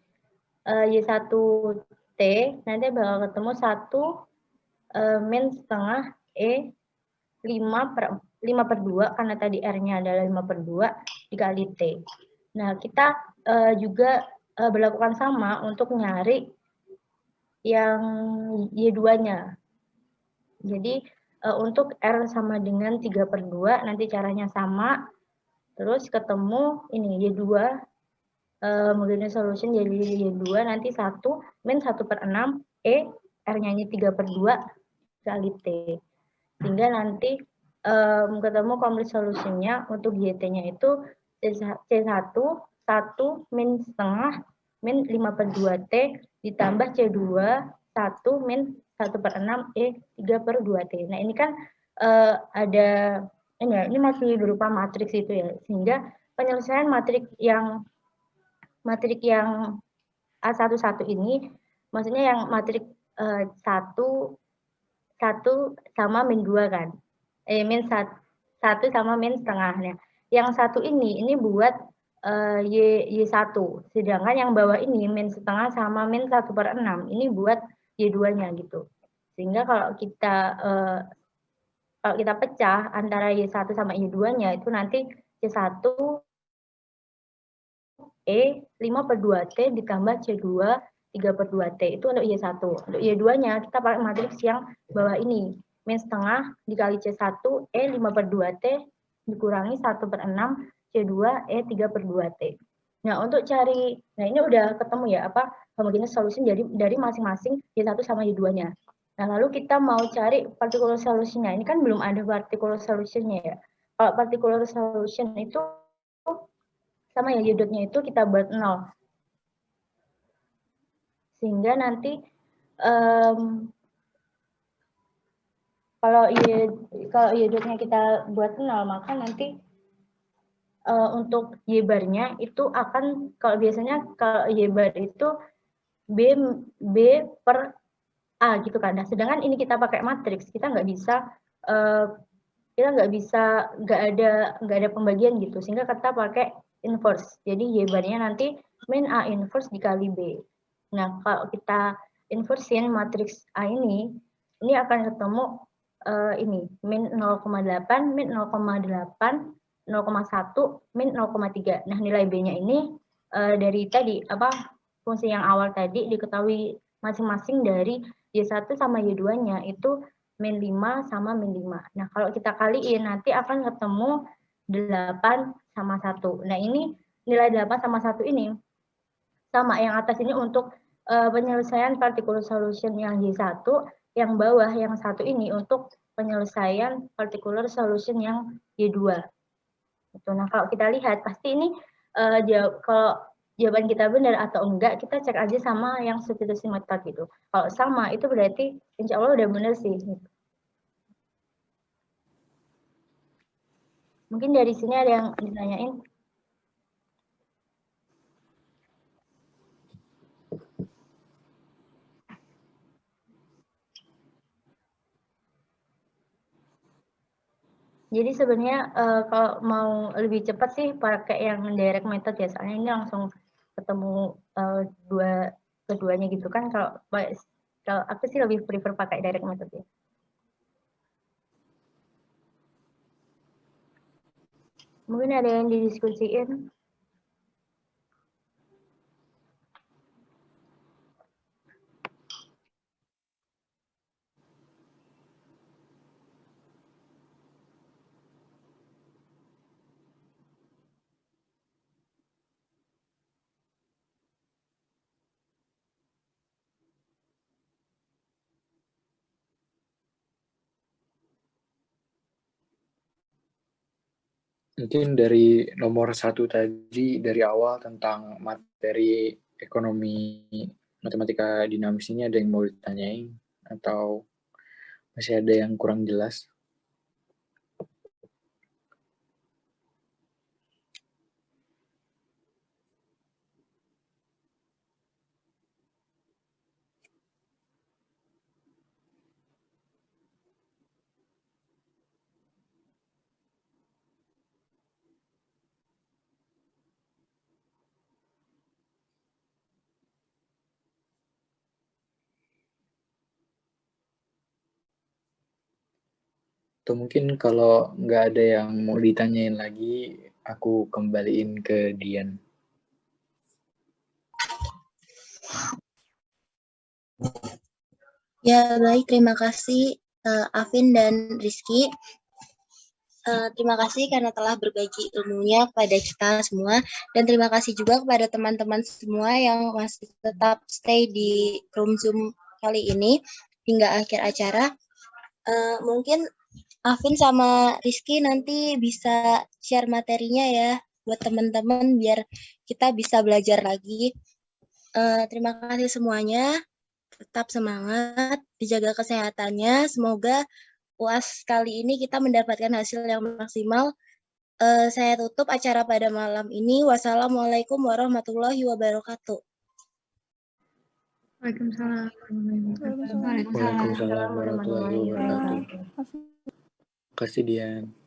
Y1T nanti bakal ketemu 1 min setengah E 5/2 karena tadi R-nya adalah 5/2 dikali T. Nah, kita juga berlakukan sama untuk nyari yang Y2-nya. Jadi untuk R sama dengan 3/2 nanti caranya sama. Terus ketemu ini Y2 homogeneous solution jadi Y2 nanti 1 min 1/6 E R-nya 3/2 kali T. Sehingga nanti ketemu complete solution-nya untuk YT-nya itu C1 1 min setengah min 5/2 T ditambah C2 1 min 1/6 E 3/2 T. Nah, ini kan ada ini masih berupa matriks itu ya. Sehingga penyelesaian matrik yang A11 ini maksudnya yang matrik 1 sama min 2 kan. Min 1 sama min setengahnya. Yang 1 ini buat Y1. Sedangkan yang bawah ini min setengah sama min 1/6 ini buat Y2-nya gitu. Sehingga kalau kita pecah antara Y1 sama Y2-nya itu nanti C1 E 5/2T ditambah C2 3/2T itu untuk Y1. Untuk Y2-nya kita pakai matriks yang bawah ini. Min setengah dikali C1 E 5/2T dikurangi 1/6 C2 E 3/2T. Nah, untuk cari, nah ini udah ketemu ya apa homogeneous solution dari masing-masing Y1 sama Y2-nya. Nah, lalu kita mau cari particular solution-nya. Ini kan belum ada particular solution-nya ya. Kalau particular solution itu sama ya Y-nya itu kita buat 0. Sehingga nanti kalau Y-nya kita buat 0, maka nanti untuk Y-bar-nya itu akan, kalau biasanya kalau Y-bar itu B per A gitu kan. Nah, sedangkan ini kita pakai matriks, kita nggak ada pembagian gitu. Sehingga kita pakai inverse. Jadi Y-bar-nya nanti min A inverse dikali B. Nah, kalau kita inversin matriks A ini akan ketemu ini min 0,8, min 0,8, 0,1, min 0,3. Nah, nilai B-nya ini dari tadi fungsi yang awal tadi diketahui masing-masing dari Y1 sama Y2-nya itu min 5 sama min 5. Nah, kalau kita kaliin nanti akan ketemu 8 sama 1. Nah, ini nilai 8 sama 1 ini sama yang atas ini untuk penyelesaian particular solution yang Y1, yang bawah yang 1 ini untuk penyelesaian particular solution yang Y2. Gitu. Nah, kalau kita lihat pasti ini kalau jawaban kita benar atau enggak, kita cek aja sama yang substitusi method gitu. Kalau sama, itu berarti insya Allah udah benar sih. Gitu. Mungkin dari sini ada yang ditanyain. Jadi sebenarnya kalau mau lebih cepat sih pakai yang direct method ya, soalnya ini langsung ketemu keduanya gitu kan. Kalau aku sih lebih prefer pakai direct method ya. Mungkin ada yang didiskusiin. Mungkin dari nomor 1 tadi dari awal tentang materi ekonomi matematika dinamis ini ada yang mau ditanyain atau masih ada yang kurang jelas? Atau mungkin kalau nggak ada yang mau ditanyain lagi, aku kembaliin ke Dian. Ya, baik. Terima kasih Afin dan Rizky. Terima kasih karena telah berbagi ilmunya kepada kita semua. Dan terima kasih juga kepada teman-teman semua yang masih tetap stay di room Zoom kali ini hingga akhir acara. Mungkin Afin sama Rizky nanti bisa share materinya ya buat teman-teman biar kita bisa belajar lagi. Terima kasih semuanya. Tetap semangat, dijaga kesehatannya. Semoga UAS kali ini kita mendapatkan hasil yang maksimal. Saya tutup acara pada malam ini. Wassalamualaikum warahmatullahi wabarakatuh. Waalaikumsalam. Waalaikumsalam warahmatullahi wabarakatuh. Terima kasih Dian.